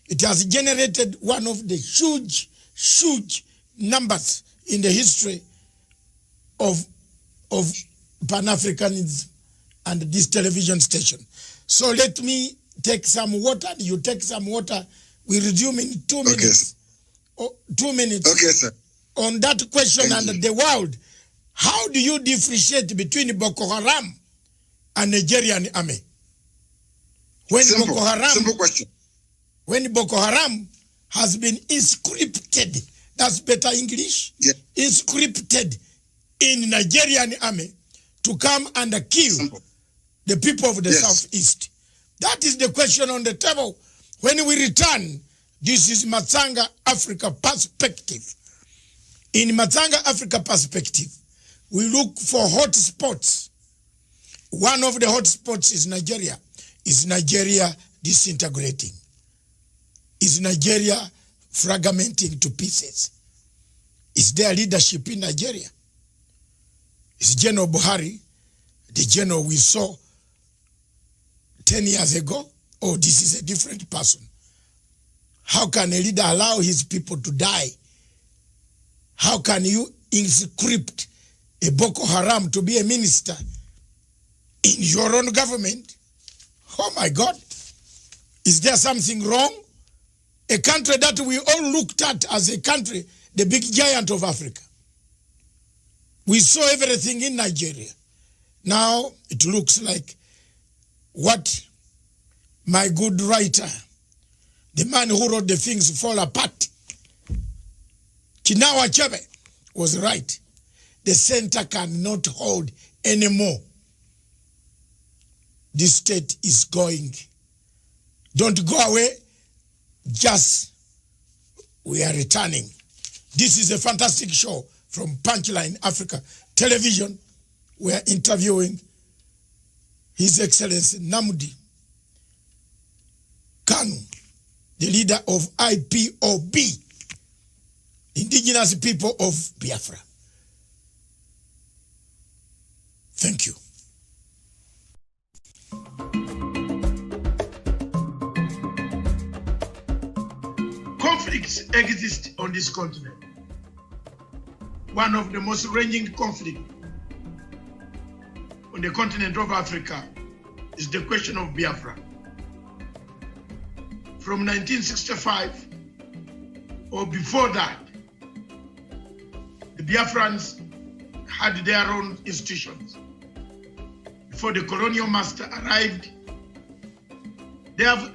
It has generated one of the huge numbers in the history of Pan-Africanism and this television station. So let me take some water. You take some water. We resume in 2 minutes. Okay. 2 minutes. Okay, sir. On that question. Thank and you. the world, how do you differentiate between Boko Haram and Nigerian army? Simple question. When Boko Haram has been inscripted, that's better English, yeah. Inscripted in Nigerian army to come and kill the people of the Southeast. That is the question on the table. When we return, this is Matsanga Africa perspective. In Matsanga Africa perspective, we look for hot spots. One of the hot spots is Nigeria. Is Nigeria disintegrating? Is Nigeria fragmenting to pieces? Is there leadership in Nigeria? Is General Buhari the general we saw 10 years ago? Oh, this is a different person. How can a leader allow his people to die? How can you inscript a Boko Haram to be a minister in your own government? Oh my God. Is there something wrong? A country that we all looked at as a country, the big giant of Africa. We saw everything in Nigeria. Now it looks like what my good writer, the man who wrote the things fall apart, Chinua Achebe, was right. The center cannot hold anymore. This state is going. Don't go away. Just we are returning. This is a fantastic show from Punchline Africa Television. We are interviewing His Excellency Nnamdi Kanu, the leader of IPOB, indigenous people of Biafra. Thank you. Conflicts exist on this continent. One of the most raging conflicts on the continent of Africa is the question of Biafra. From 1965 or before that, the Biafrans had their own institutions. Before the colonial master arrived, they have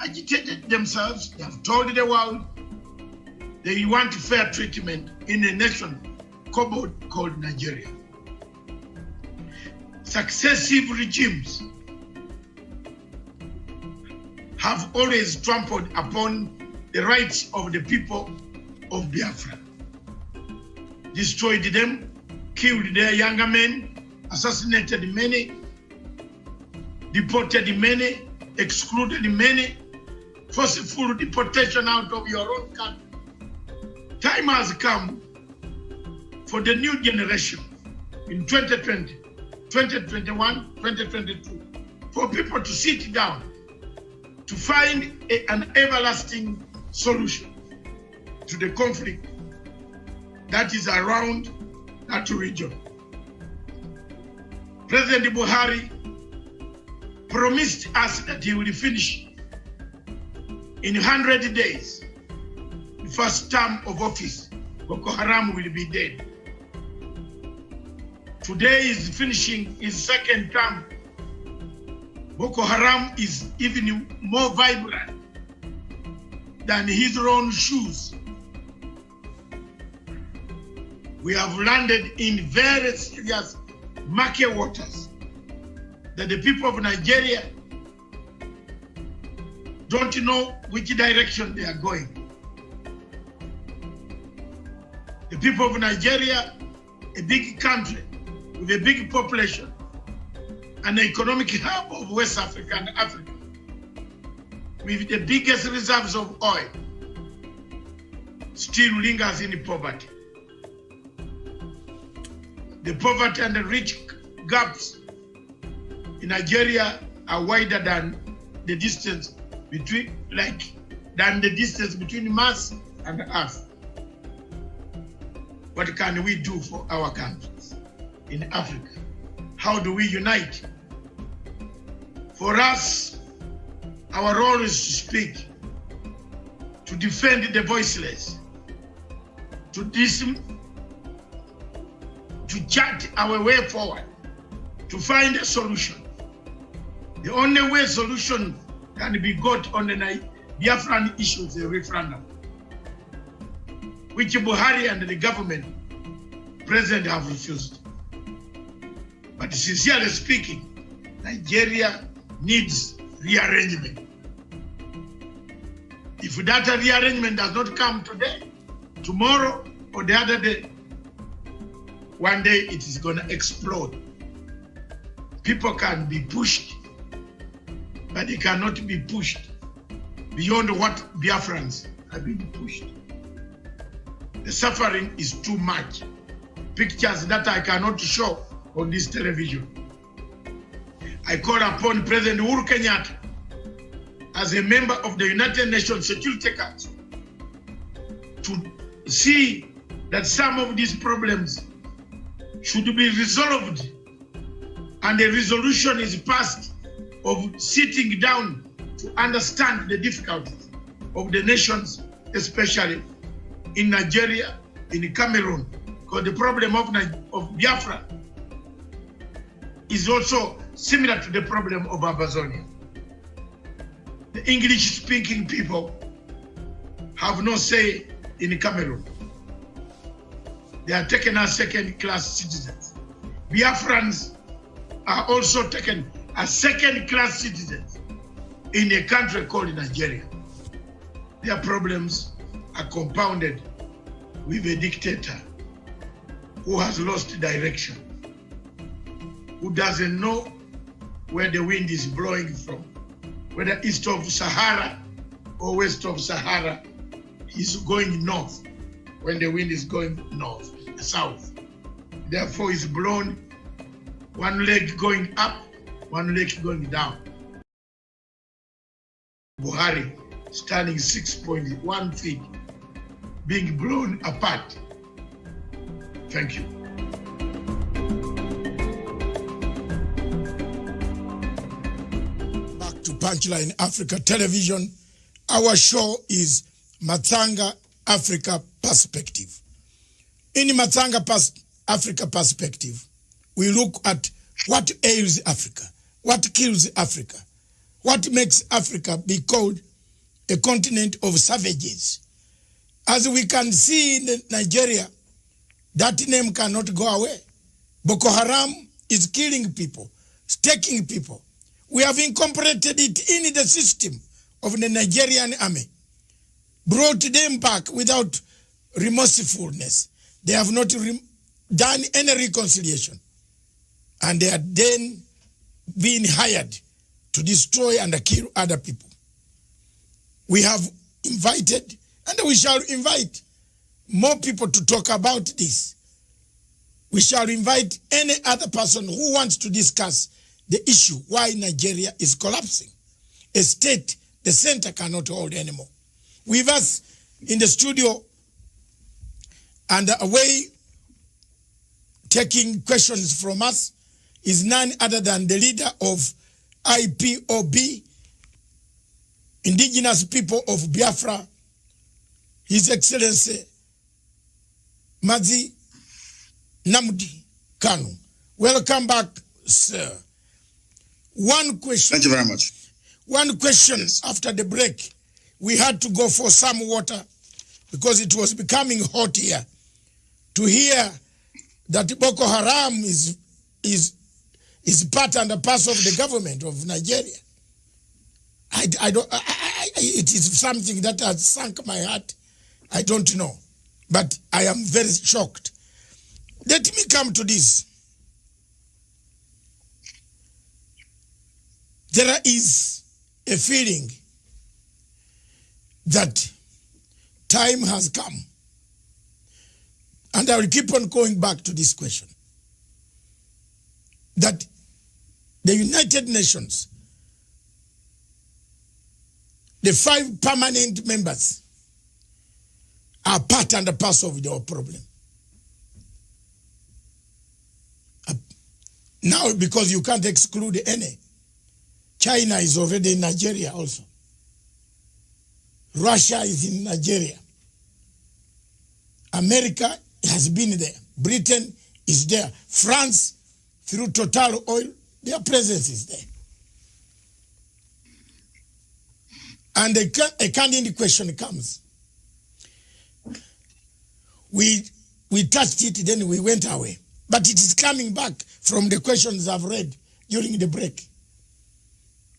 agitated themselves, they have told the world they want fair treatment in a nation called Nigeria. Successive regimes have always trampled upon the rights of the people of Biafra, destroyed them, killed their younger men, assassinated many, deported many, excluded many, forceful deportation out of your own country. Time has come for the new generation in 2020, 2021, 2022, for people to sit down to find an everlasting solution to the conflict that is around that region. President Buhari promised us that he will finish in 100 days, the first term of office. Boko Haram will be dead. Today is finishing his second term. Boko Haram is even more vibrant than his own shoes. We have landed in very serious murky waters that the people of Nigeria don't know which direction they are going. The people of Nigeria, a big country with a big population, an economic hub of West Africa and Africa, with the biggest reserves of oil, still lingers in poverty. The poverty and the rich gaps in Nigeria are wider than the distance between, Mars and Earth. What can we do for our countries in Africa? How do we unite? For us, our role is to speak, to defend the voiceless, to chart our way forward, to find a solution. The only way solution can be got on the Biafran issue is a referendum, which Buhari and the government president have refused. But sincerely speaking, Nigeria needs rearrangement. If that rearrangement does not come today, tomorrow, or the other day, one day it is going to explode. People can be pushed, but they cannot be pushed beyond what Biafrans have been pushed. The suffering is too much. Pictures that I cannot show on this television. I call upon President Uhuru Kenyatta as a member of the United Nations Security Council to see that some of these problems should be resolved and a resolution is passed of sitting down to understand the difficulties of the nations, especially in Nigeria, in Cameroon, because the problem of Biafra is also similar to the problem of Amazonia. The English-speaking people have no say in Cameroon. They are taken as second-class citizens. Biafrans are also taken as second-class citizens in a country called Nigeria. Their problems are compounded with a dictator who has lost direction, who doesn't know where the wind is blowing from, whether east of Sahara or west of Sahara. He's going north when the wind is going south. Therefore, it's blown one leg going up, one leg going down. Buhari standing 6.1 feet, being blown apart. Thank you. Punchline Africa Television. Our show is Matsanga Africa Perspective. In Matsanga Africa Perspective, we look at what ails Africa, what kills Africa, what makes Africa be called a continent of savages. As we can see in Nigeria, that name cannot go away. Boko Haram is killing people, taking people. We have incorporated it in the system of the Nigerian army, brought them back without remorsefulness. They have not done any reconciliation. And they are then being hired to destroy and kill other people. We have invited, and we shall invite more people to talk about this. We shall invite any other person who wants to discuss the issue why Nigeria is collapsing. A state the center cannot hold anymore. With us in the studio and away taking questions from us is none other than the leader of IPOB, Indigenous People of Biafra, His Excellency Nnamdi Kanu. Welcome back, sir. One question. Thank you very much. One question after the break. We had to go for some water because it was becoming hot here. To hear that Boko Haram is part and a parcel of the government of Nigeria. It is something that has sunk my heart. I don't know. But I am very shocked. Let me come to this. There is a feeling that time has come. And I will keep on going back to this question. That the United Nations, the 5 permanent members, are part and a parcel of your problem. Now, because you can't exclude any, China is already in Nigeria also. Russia is in Nigeria. America has been there. Britain is there. France, through Total Oil, their presence is there. And a candid question comes. We touched it, then we went away. But it is coming back from the questions I've read during the break.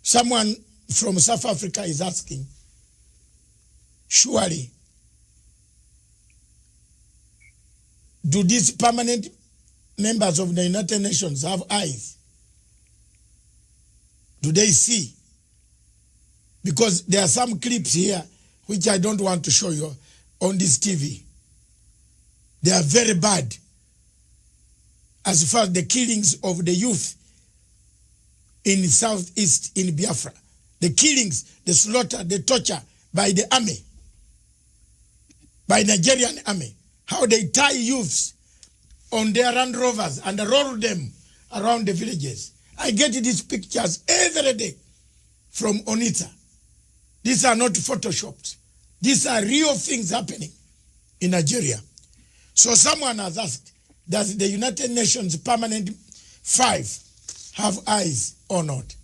Someone from South Africa is asking, surely, do these permanent members of the United Nations have eyes? Do they see? Because there are some clips here which I don't want to show you on this TV. They are very bad as far as the killings of the youth in Southeast in Biafra. The killings, the slaughter, the torture by the army, by Nigerian army. How they tie youths on their Land Rovers and roll them around the villages. I get these pictures every day from Onitsha. These are not photoshopped. These are real things happening in Nigeria. So someone has asked, does the United Nations permanent 5 have eyes or not?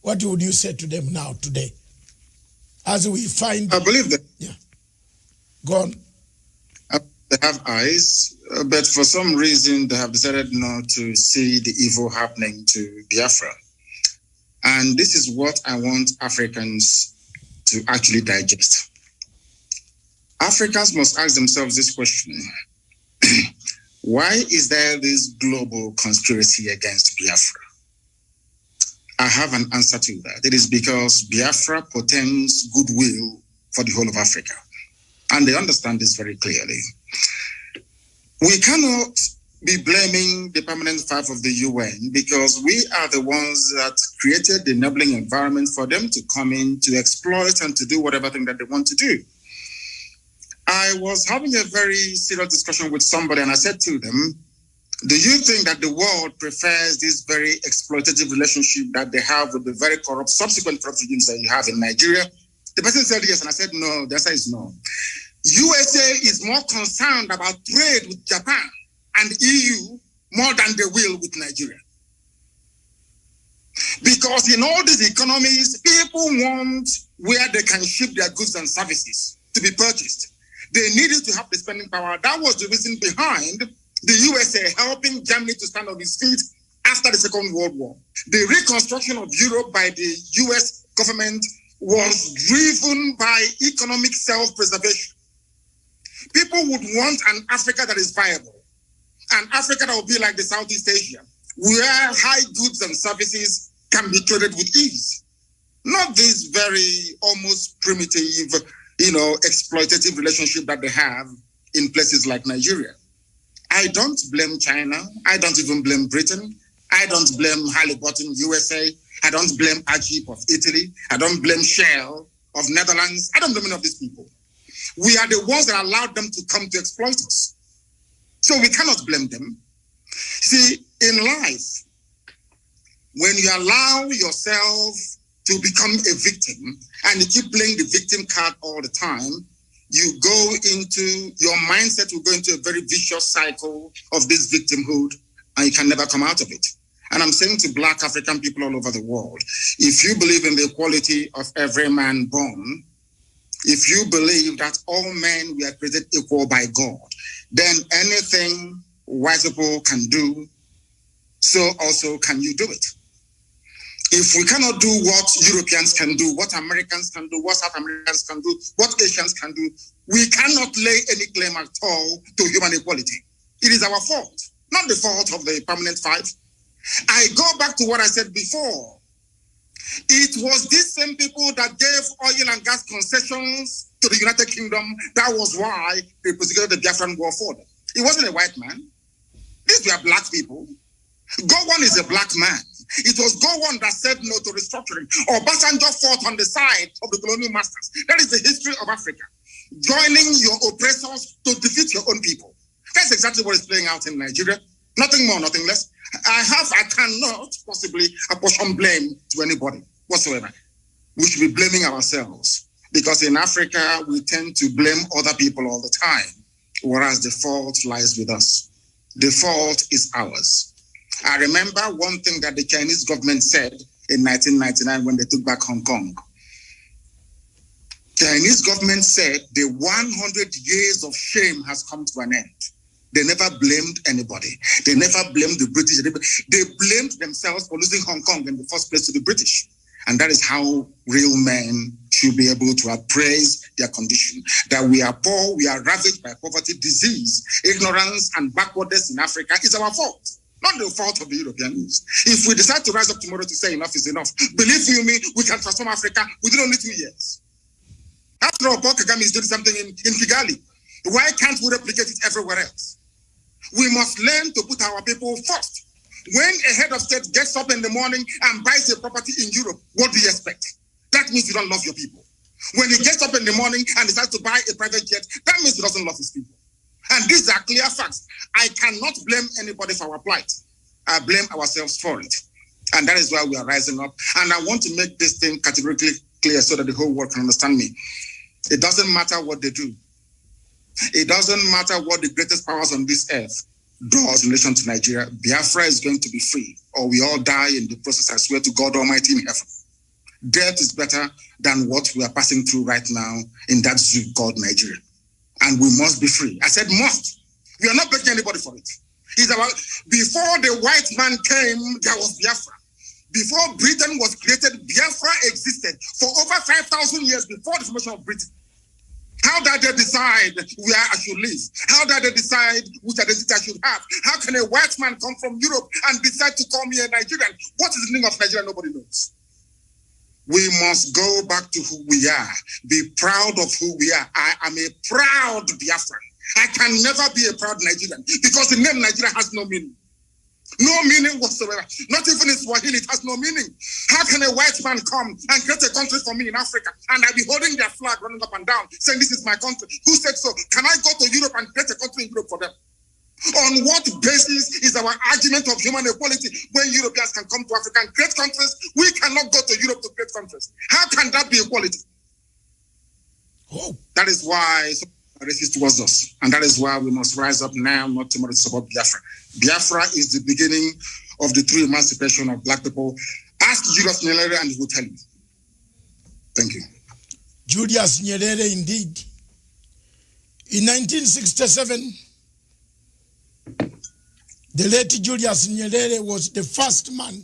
What would you say to them now, today? As we find... I believe that. Yeah. Go on. They have eyes, but for some reason they have decided not to see the evil happening to Biafra. And this is what I want Africans to actually digest. Africans must ask themselves this question. Why is there this global conspiracy against Biafra? I have an answer to that. It is because Biafra portends goodwill for the whole of Africa. And they understand this very clearly. We cannot be blaming the permanent 5 of the UN because we are the ones that created the enabling environment for them to come in, to exploit and to do whatever thing that they want to do. I was having a very serious discussion with somebody and I said to them, Do you think that the world prefers this very exploitative relationship that they have with the very corrupt, subsequent corrupt regimes that you have in Nigeria? The person said yes, and I said no. The answer is no. USA is more concerned about trade with Japan and EU more than they will with Nigeria. Because in all these economies, people want where they can ship their goods and services to be purchased. They needed to have the spending power. That was the reason behind the USA helping Germany to stand on its feet after the Second World War. The reconstruction of Europe by the US government was driven by economic self-preservation. People would want an Africa that is viable, an Africa that will be like the Southeast Asia, where high goods and services can be traded with ease. Not this very almost primitive, exploitative relationship that they have in places like Nigeria. I don't blame China. I don't even blame Britain. I don't blame Halliburton, USA. I don't blame Ajib of Italy. I don't blame Shell of Netherlands. I don't blame any of these people. We are the ones that allowed them to come to exploit us. So we cannot blame them. See, in life, when you allow yourself to become a victim and you keep playing the victim card all the time, you go into, your mindset will go into a very vicious cycle of this victimhood, and you can never come out of it. And I'm saying to Black African people all over the world, if you believe in the equality of every man born, if you believe that all men were created equal by God, then anything white people can do, so also can you do it. If we cannot do what Europeans can do, what Americans can do, what South Americans can do, what Asians can do, we cannot lay any claim at all to human equality. It is our fault, not the fault of the permanent five. I go back to what I said before. It was these same people that gave oil and gas concessions to the United Kingdom. That was why they prosecuted the Biafran War for them. It wasn't a white man. These were Black people. Gowon is a Black man. It was Gowon that said no to restructuring. Obasanjo fought on the side of the colonial masters. That is the history of Africa. Joining your oppressors to defeat your own people. That's exactly what is playing out in Nigeria. Nothing more, nothing less. I cannot possibly apportion blame to anybody whatsoever. We should be blaming ourselves, because in Africa, we tend to blame other people all the time, whereas the fault lies with us. The fault is ours. I remember one thing that the Chinese government said in 1999 when they took back Hong Kong. Chinese government said the 100 years of shame has come to an end. They never blamed anybody. They never blamed the British. They blamed themselves for losing Hong Kong in the first place to the British. And that is how real men should be able to appraise their condition. That we are poor, we are ravaged by poverty, disease, ignorance, and backwardness in Africa is our fault. Not the fault of the Europeans. If we decide to rise up tomorrow to say enough is enough, believe you me, we can transform Africa within only 2 years. After all, Paul Kagame is doing something in Kigali. Why can't we replicate it everywhere else? We must learn to put our people first. When a head of state gets up in the morning and buys a property in Europe, what do you expect? That means you don't love your people. When he gets up in the morning and decides to buy a private jet, that means he doesn't love his people. And these are clear facts. I cannot blame anybody for our plight. I blame ourselves for it. And that is why we are rising up. And I want to make this thing categorically clear so that the whole world can understand me. It doesn't matter what they do. It doesn't matter what the greatest powers on this earth does in relation to Nigeria. Biafra is going to be free, or we all die in the process. I swear to God Almighty in heaven. Death is better than what we are passing through right now in that zoo called Nigeria. And we must be free. I said must. We are not begging anybody for it. It's about, before the white man came, there was Biafra. Before Britain was created, Biafra existed for over 5,000 years before the formation of Britain. How did they decide where I should live? How did they decide which identity I should have? How can a white man come from Europe and decide to call me a Nigerian? What is the meaning of Nigeria? Nobody knows. We must go back to who we are. Be proud of who we are. I am a proud Biafran. I can never be a proud Nigerian because the name Nigeria has no meaning. No meaning whatsoever. Not even in Swahili, it has no meaning. How can a white man come and create a country for me in Africa and I be holding their flag running up and down saying this is my country? Who said so? Can I go to Europe and create a country in Europe for them? On what basis is our argument of human equality when Europeans can come to Africa and create countries? We cannot go to Europe to create countries. How can that be equality? Oh. That is why some are racist towards us. And that is why we must rise up now, not tomorrow, to support Biafra. Biafra is the beginning of the true emancipation of black people. Ask Julius Nyerere and he will tell you. Thank you. Julius Nyerere, indeed. In 1967, the late Julius Nyerere was the first man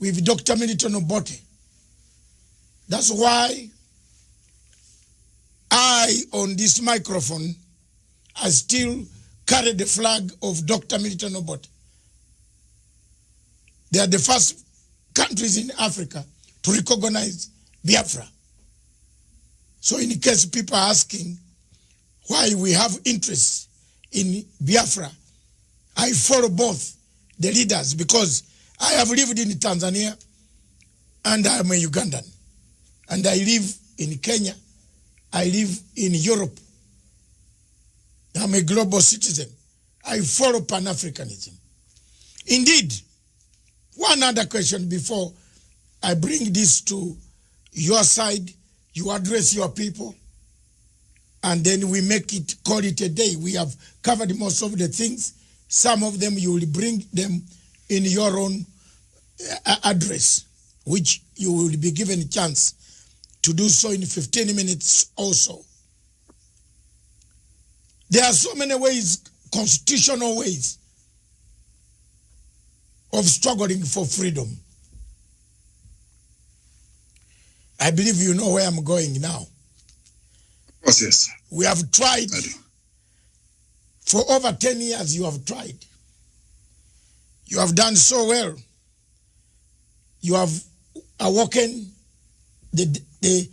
with Dr. Milton Obote. That's why I, on this microphone, I still carry the flag of Dr. Milton Obote. They are the first countries in Africa to recognize Biafra. So in case people are asking why we have interest in Biafra, I follow both the leaders because I have lived in Tanzania and I am a Ugandan. And I live in Kenya. I live in Europe. I'm a global citizen. I follow Pan-Africanism. Indeed, one other question before I bring this to your side, you address your people, and then we make it, call it a day. We have covered most of the things. Some of them you will bring them in your own address, which you will be given a chance to do so in 15 minutes also. There are so many ways, constitutional ways, of struggling for freedom. I believe you know where I'm going now. Of course, yes. We have tried. For over 10 years, you have tried. You have done so well. You have awoken the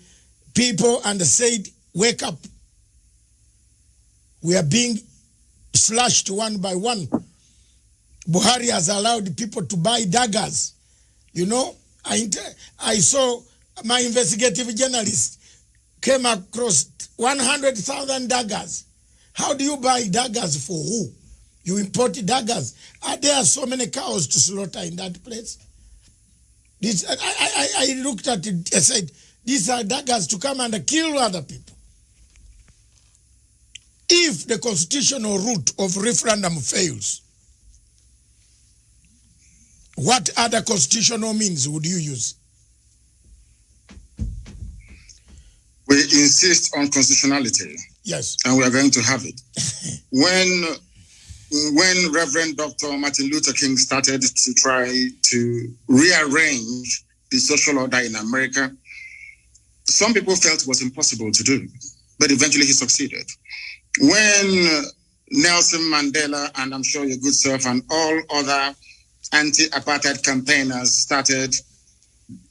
people and said, wake up. We are being slashed one by one. Buhari has allowed people to buy daggers. You know, I saw my investigative journalist came across 100,000 daggers. How do you buy daggers for who? You import daggers. Are there so many cows to slaughter in that place? I looked at it and said, these are daggers to come and kill other people. If the constitutional route of referendum fails, what other constitutional means would you use? We insist on constitutionality. Yes. And we are going to have it. When Reverend Dr. Martin Luther King started to try to rearrange the social order in America, some people felt it was impossible to do, but eventually he succeeded. When Nelson Mandela, and I'm sure your good self, and all other anti-apartheid campaigners started,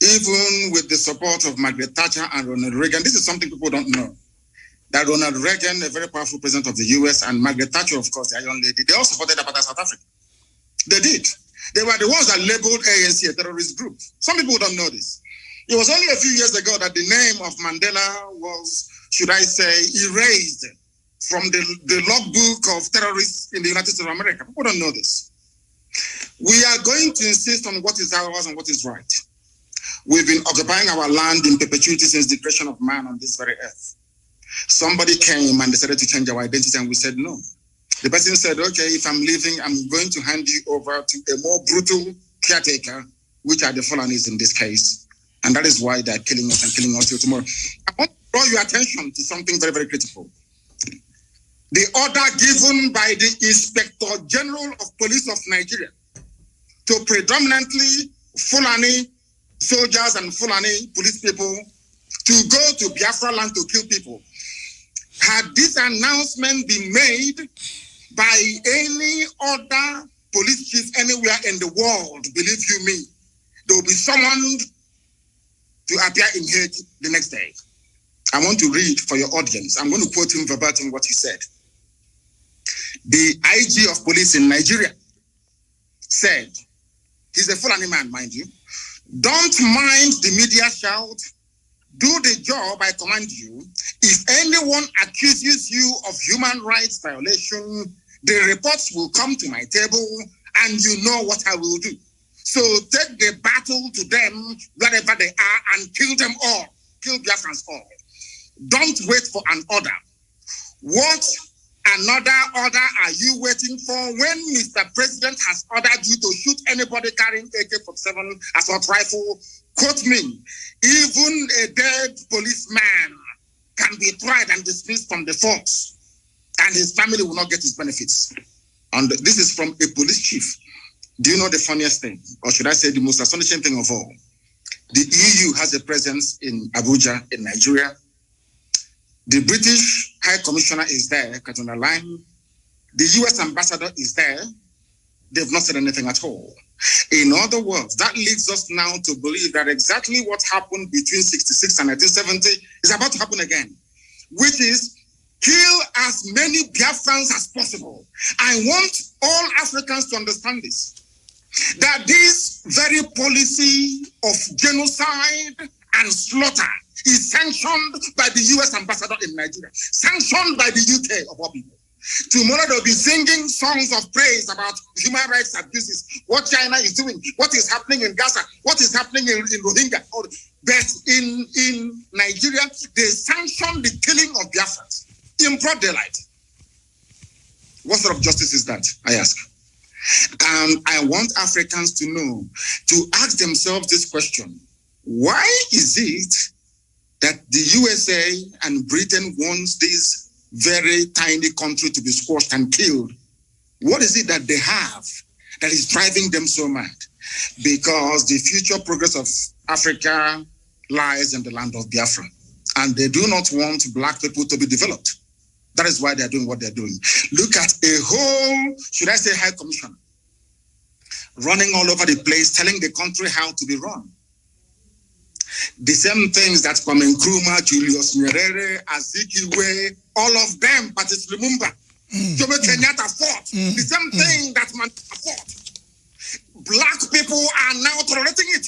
even with the support of Margaret Thatcher and Ronald Reagan, this is something people don't know, that Ronald Reagan, a very powerful president of the US, and Margaret Thatcher, of course, the young lady, they all supported apartheid South Africa. They did. They were the ones that labeled ANC a terrorist group. Some people don't know this. It was only a few years ago that the name of Mandela was, should I say, erased from the logbook of terrorists in the United States of America. People don't know this. We are going to insist on what is ours and what is right. We've been occupying our land in perpetuity since the creation of man on this very earth. Somebody came and decided to change our identity, and we said no. The person said, okay, if I'm leaving, I'm going to hand you over to a more brutal caretaker, which are the Fulanis in this case. And that is why they're killing us and killing us till tomorrow. I want to draw your attention to something very, very critical. The order given by the Inspector General of Police of Nigeria to predominantly Fulani soldiers and Fulani police people to go to Biafra land to kill people. Had this announcement been made by any other police chief anywhere in the world, believe you me, there will be someone to appear in hate the next day. I want to read for your audience. I'm going to quote him verbatim what he said. The IG of police in Nigeria said, he's a Fulani man, mind you, don't mind the media shout, do the job I command you. If anyone accuses you of human rights violation, The reports will come to my table, and you know what I will do. So take the battle to them wherever they are and kill them all. Kill Biafrans all. Don't wait for an order. What another order are you waiting for when Mr. President has ordered you to shoot anybody carrying AK-47 assault rifle? Quote me, even a dead policeman can be tried and dismissed from the force, and his family will not get his benefits. And this is from a police chief. Do you know the funniest thing, or should I say the most astonishing thing of all? The EU has a presence in Abuja, in Nigeria. The British High Commissioner is there, Katuna Line. The US Ambassador is there. They've not said anything at all. In other words, that leads us now to believe that exactly what happened between 1966 and 1970 is about to happen again, which is kill as many Biafrans as possible. I want all Africans to understand this, that this very policy of genocide and slaughter is sanctioned by the US Ambassador in Nigeria, sanctioned by the UK of all people. Tomorrow they'll be singing songs of praise about human rights abuses, what China is doing, what is happening in Gaza, what is happening in Rohingya. But in Nigeria, they sanction the killing of Biafrans in broad daylight. What sort of justice is that, I ask? And I want Africans to know, to ask themselves this question: why is it that the USA and Britain wants this very tiny country to be squashed and killed? What is it that they have that is driving them so mad? Because the future progress of Africa lies in the land of Biafra, and they do not want black people to be developed. That is why they're doing what they're doing. Look at a whole, should I say, high commissioner running all over the place, telling the country how to be run. The same things that Kwame Nkrumah, Julius Nyerere, Azikiwe, all of them, Patrice Lumumba, Jomo Kenyatta fought. The same thing that Mandela fought. Black people are now tolerating it.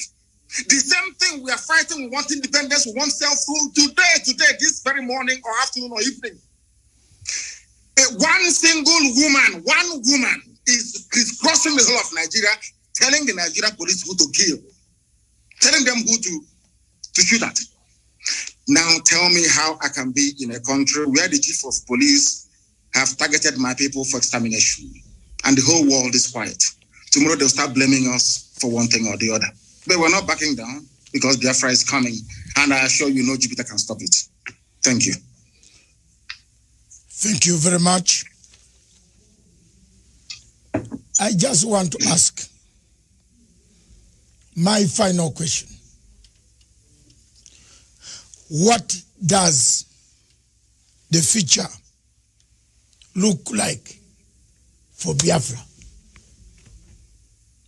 The same thing we are fighting. We want independence, we want self-rule. Today, this very morning or afternoon or evening, one woman is crossing the whole of Nigeria, telling the Nigerian police who to kill, telling them who to shoot at. Now tell me how I can be in a country where the chief of police have targeted my people for extermination, and the whole world is quiet. Tomorrow they'll start blaming us for one thing or the other. But we're not backing down, because Biafra is coming, and I assure you no Jupiter can stop it. Thank you. Thank you very much. I just want to ask my final question. What does the future look like for Biafra?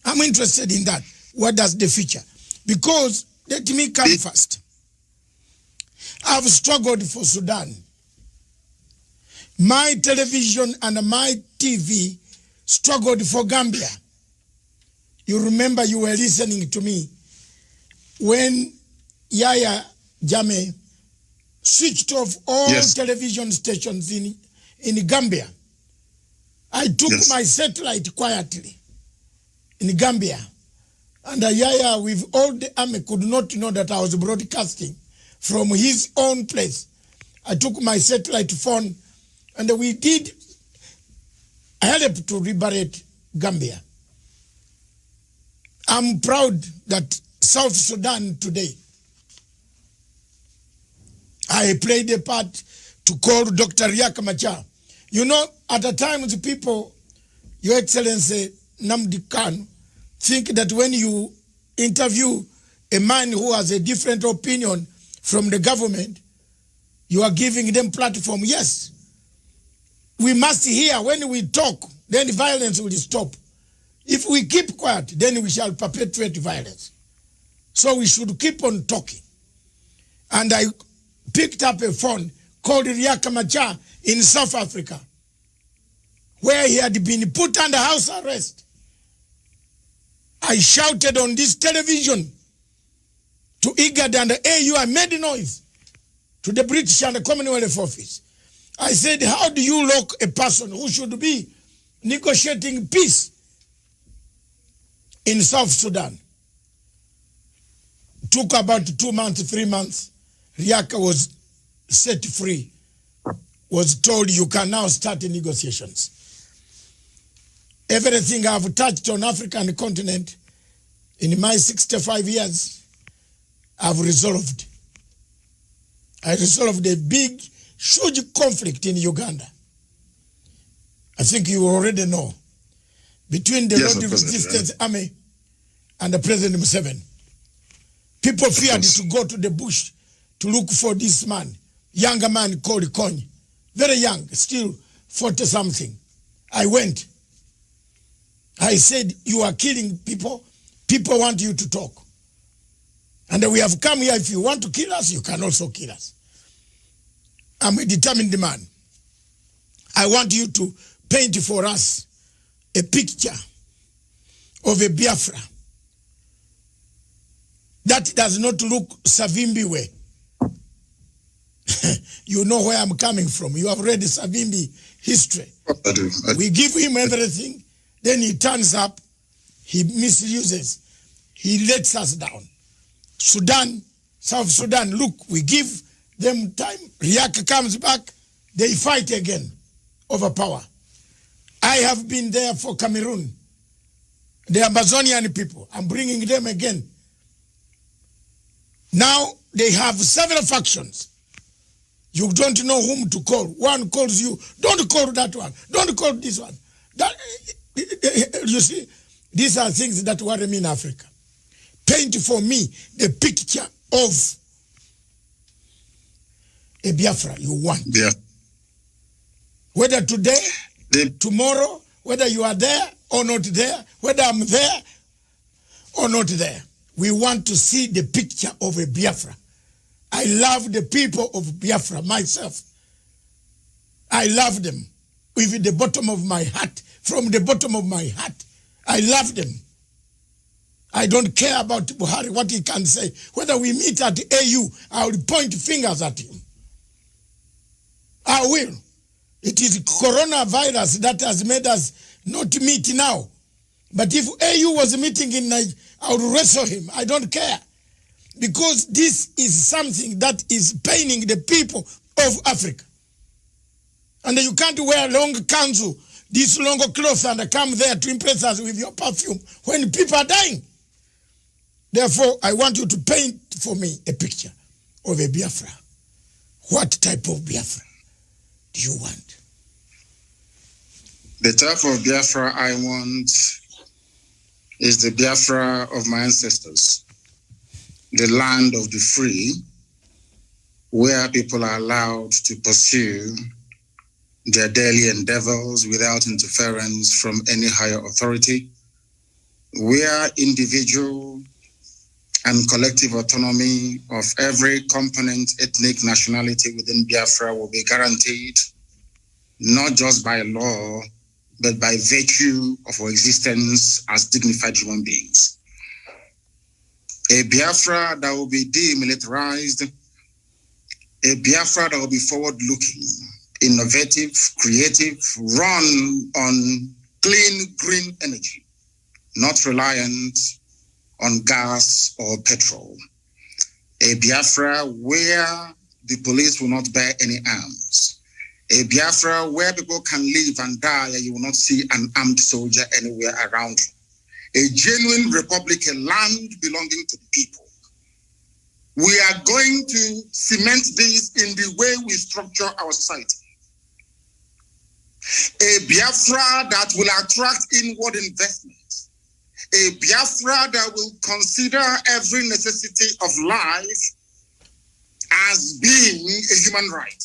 I'm interested in that. What does the future? Because let me come first. I've struggled for Sudan. My television and my TV struggled for Gambia. You remember you were listening to me when Yaya Jammeh switched off all television stations in Gambia. I took my satellite quietly in Gambia. And Yaya, with all the army, could not know that I was broadcasting from his own place. I took my satellite phone and we did help to liberate Gambia. I'm proud that South Sudan today, I played a part to call Dr. Riek Machar. You know, at the time, the people, Your Excellency Nnamdi Kanu, think that when you interview a man who has a different opinion from the government, you are giving them platform. Yes, we must hear. When we talk, then violence will stop. If we keep quiet, then we shall perpetuate violence. So we should keep on talking. And I picked up a phone called Riek Machar in South Africa, where he had been put under house arrest. I shouted on this television to IGAD and the AU. I made noise to the British and the Commonwealth Office. I said, how do you lock a person who should be negotiating peace in South Sudan. Took about 2 months, 3 months. Riek was set free, was told you can now start the negotiations. Everything I've touched on African continent in my 65 years, I've resolved. I resolved a big, huge conflict in Uganda. I think you already know. Between the Lord Resistance Army and the President Museveni. People feared to go to the bush to look for this man, younger man called Kony. Very young, still 40-something. I went. I said, you are killing people. People want you to talk. And we have come here. If you want to kill us, you can also kill us. I'm a determined man. I want you to paint for us a picture of a Biafra that does not look Savimbi way. You know where I'm coming from. You have read the Savimbi history. I do. We give him everything, then he turns up, he misuses, he lets us down. Sudan, South Sudan, look, we give them time, Riek comes back, they fight again over power. I have been there for Cameroon, the Amazonian people. I'm bringing them again. Now they have several factions. You don't know whom to call. One calls you, don't call that one, don't call this one. That, you see, these are things that worry me in Africa. Paint for me the picture of a Biafra you want. Yeah. Whether today, tomorrow, whether you are there or not there, whether I'm there or not there, we want to see the picture of a Biafra. I love the people of Biafra myself. I love them with the bottom of my heart. From the bottom of my heart, I love them. I don't care about Buhari, what he can say. Whether we meet at the AU, I will point fingers at him. I will. It is coronavirus that has made us not meet now. But if AU was meeting in Nigeria, I would wrestle him. I don't care. Because this is something that is paining the people of Africa. And you can't wear long kanzu, this long clothes, and come there to impress us with your perfume when people are dying. Therefore, I want you to paint for me a picture of a Biafra. What type of Biafra do you want? The type of Biafra I want is the Biafra of my ancestors, the land of the free, where people are allowed to pursue their daily endeavors without interference from any higher authority, where individual and collective autonomy of every component, ethnic, nationality within Biafra will be guaranteed, not just by law, but by virtue of our existence as dignified human beings. A Biafra that will be demilitarized, a Biafra that will be forward-looking, innovative, creative, run on clean, green energy, not reliant on gas or petrol. A Biafra where the police will not bear any arms. A Biafra where people can live and die and you will not see an armed soldier anywhere around you. A genuine republic, a land belonging to the people. We are going to cement this in the way we structure our society. A Biafra that will attract inward investment. A Biafra that will consider every necessity of life as being a human right.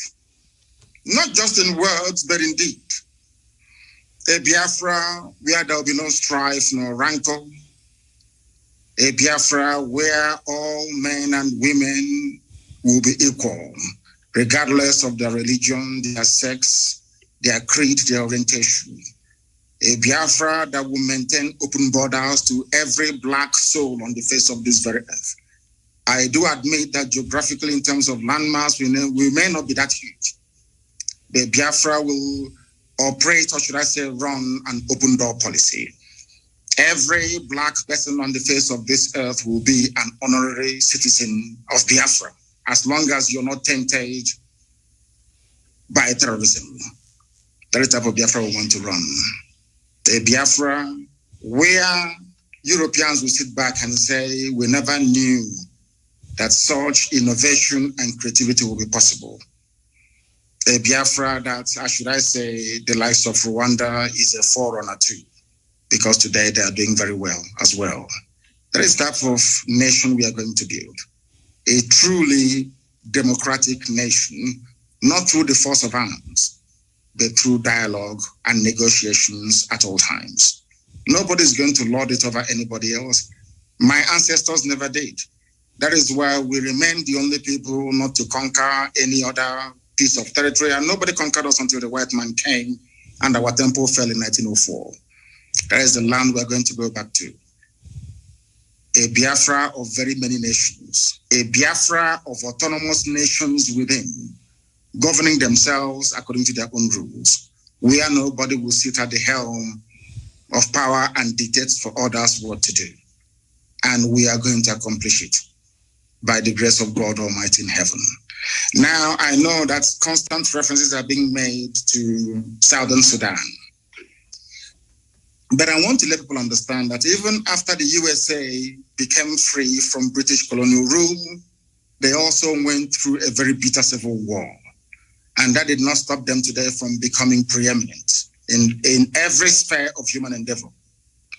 Not just in words, but in deed. A Biafra where there will be no strife nor rancor. A Biafra where all men and women will be equal, regardless of their religion, their sex, their creed, their orientation. A Biafra that will maintain open borders to every black soul on the face of this very earth. I do admit that geographically, in terms of landmass, we may not be that huge. The Biafra will operate, or should I say run, an open door policy. Every black person on the face of this earth will be an honorary citizen of Biafra, as long as you're not tainted by terrorism. That is the type of Biafra we want to run. A Biafra where Europeans will sit back and say, we never knew that such innovation and creativity will be possible. A Biafra that, should I say, the likes of Rwanda is a forerunner to, because today they are doing very well as well. That is the type of nation we are going to build. A truly democratic nation, not through the force of arms, but through dialogue and negotiations at all times. Nobody's going to lord it over anybody else. My ancestors never did. That is why we remain the only people not to conquer any other piece of territory, and nobody conquered us until the white man came and our temple fell in 1904. That is the land we're going to go back to. A Biafra of very many nations, a Biafra of autonomous nations within, governing themselves according to their own rules, where nobody will sit at the helm of power and dictate for others what to do. And we are going to accomplish it by the grace of God Almighty in heaven. Now, I know that constant references are being made to Southern Sudan. But I want to let people understand that even after the USA became free from British colonial rule, they also went through a very bitter civil war. And that did not stop them today from becoming preeminent in every sphere of human endeavor,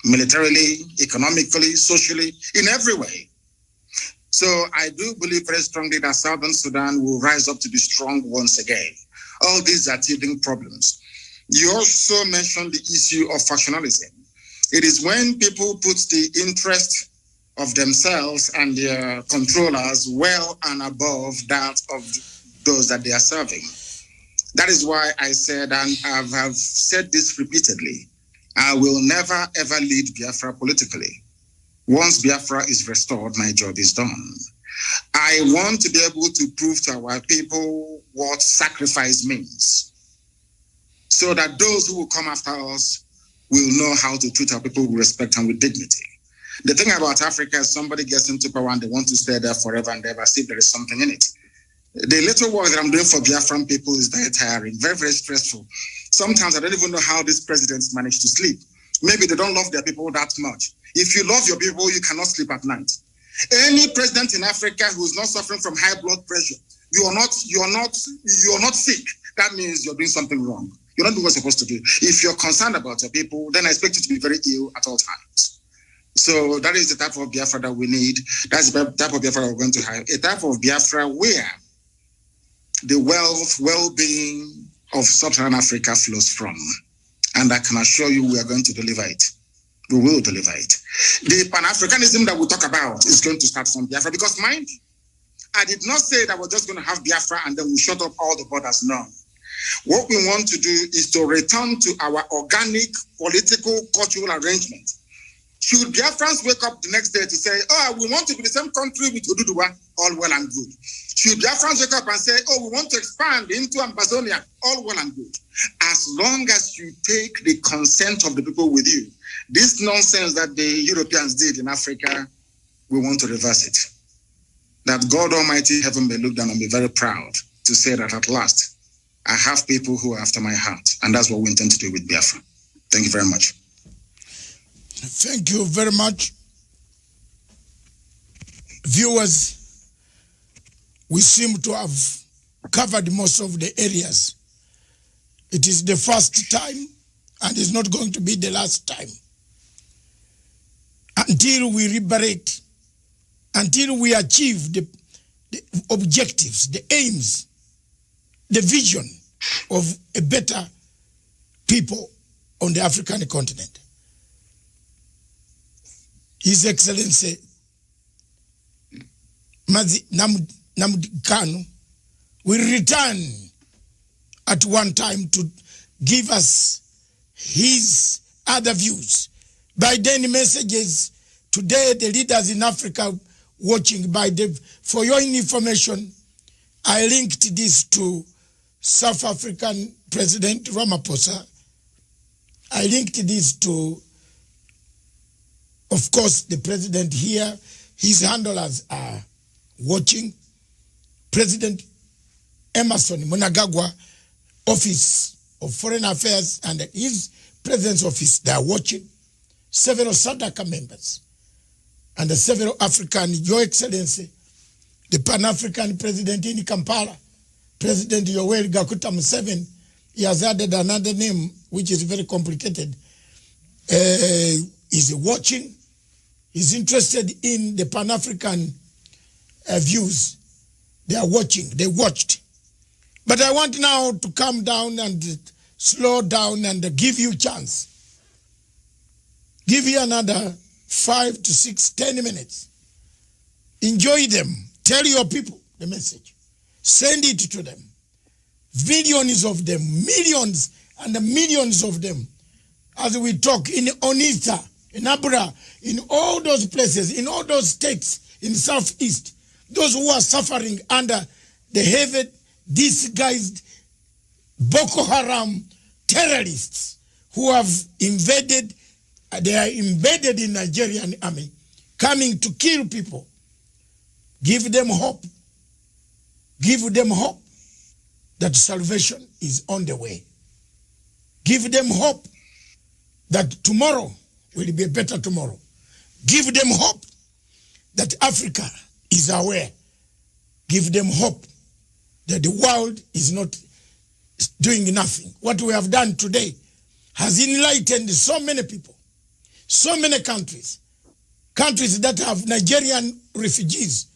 militarily, economically, socially, in every way. So I do believe very strongly that Southern Sudan will rise up to be strong once again. All these are teething problems. You also mentioned the issue of factionalism. It is when people put the interest of themselves and their controllers well and above that of those that they are serving. That is why I said, and I have said this repeatedly, I will never ever lead Biafra politically. Once Biafra is restored, my job is done. I want to be able to prove to our people what sacrifice means, so that those who will come after us will know how to treat our people with respect and with dignity. The thing about Africa is somebody gets into power and they want to stay there forever and ever, see if there is something in it. The little work that I'm doing for Biafran people is very tiring, very, very stressful. Sometimes I don't even know how these presidents manage to sleep. Maybe they don't love their people that much. If you love your people, you cannot sleep at night. Any president in Africa who is not suffering from high blood pressure, you are not sick. That means you're doing something wrong. You're not doing what you're supposed to do. If you're concerned about your people, then I expect you to be very ill at all times. So that is the type of Biafra that we need. That's the type of Biafra we're going to have. A type of Biafra where the wealth, well-being of Sub-Saharan Africa flows from. And I can assure you we are going to deliver it. We will deliver it. The Pan-Africanism that we talk about is going to start from Biafra, because mind you, I did not say that we're just going to have Biafra and then we shut up all the borders. No. What we want to do is to return to our organic political, cultural arrangement. Should Biafrans wake up the next day to say, oh, we want to be the same country with Oduduwa, all well and good. Should Biafrans wake up and say, oh, we want to expand into Amazonia, all well and good. As long as you take the consent of the people with you, this nonsense that the Europeans did in Africa, we want to reverse it. That God Almighty heaven may look down and be very proud to say that at last, I have people who are after my heart. And that's what we intend to do with Biafra. Thank you very much. Thank you very much. Viewers, we seem to have covered most of the areas. It is the first time and it's not going to be the last time. Until we liberate, until we achieve the objectives, the aims, the vision of a better people on the African continent. His Excellency Nnamdi Kanu will return at one time to give us his other views. By then messages, today the leaders in Africa watching for your information, I linked this to South African President Ramaphosa I linked this to, of course, the president here. His handlers are watching. President Emerson Mnangagwa, Office of Foreign Affairs, and his President's Office, they are watching. Several SADC members and several African, Your Excellency, the Pan-African President in Kampala, President Yoweri Gakuta Museveni, he has added another name, which is very complicated. He's watching. He's interested in the Pan-African views. They are watching. They watched. But I want now to calm down and slow down and give you a chance. Give you another 5 to 6, 10 minutes. Enjoy them. Tell your people the message. Send it to them. Millions of them, millions and millions of them. As we talk in Onitsha, in Abra, in all those places, in all those states in Southeast, those who are suffering under the heavy, disguised Boko Haram terrorists who have invaded, they are embedded in Nigerian army, coming to kill people. Give them hope. Give them hope that salvation is on the way. Give them hope that tomorrow will be a better tomorrow. Give them hope that Africa is aware. Give them hope that the world is not doing nothing. What we have done today has enlightened so many people, so many countries that have Nigerian refugees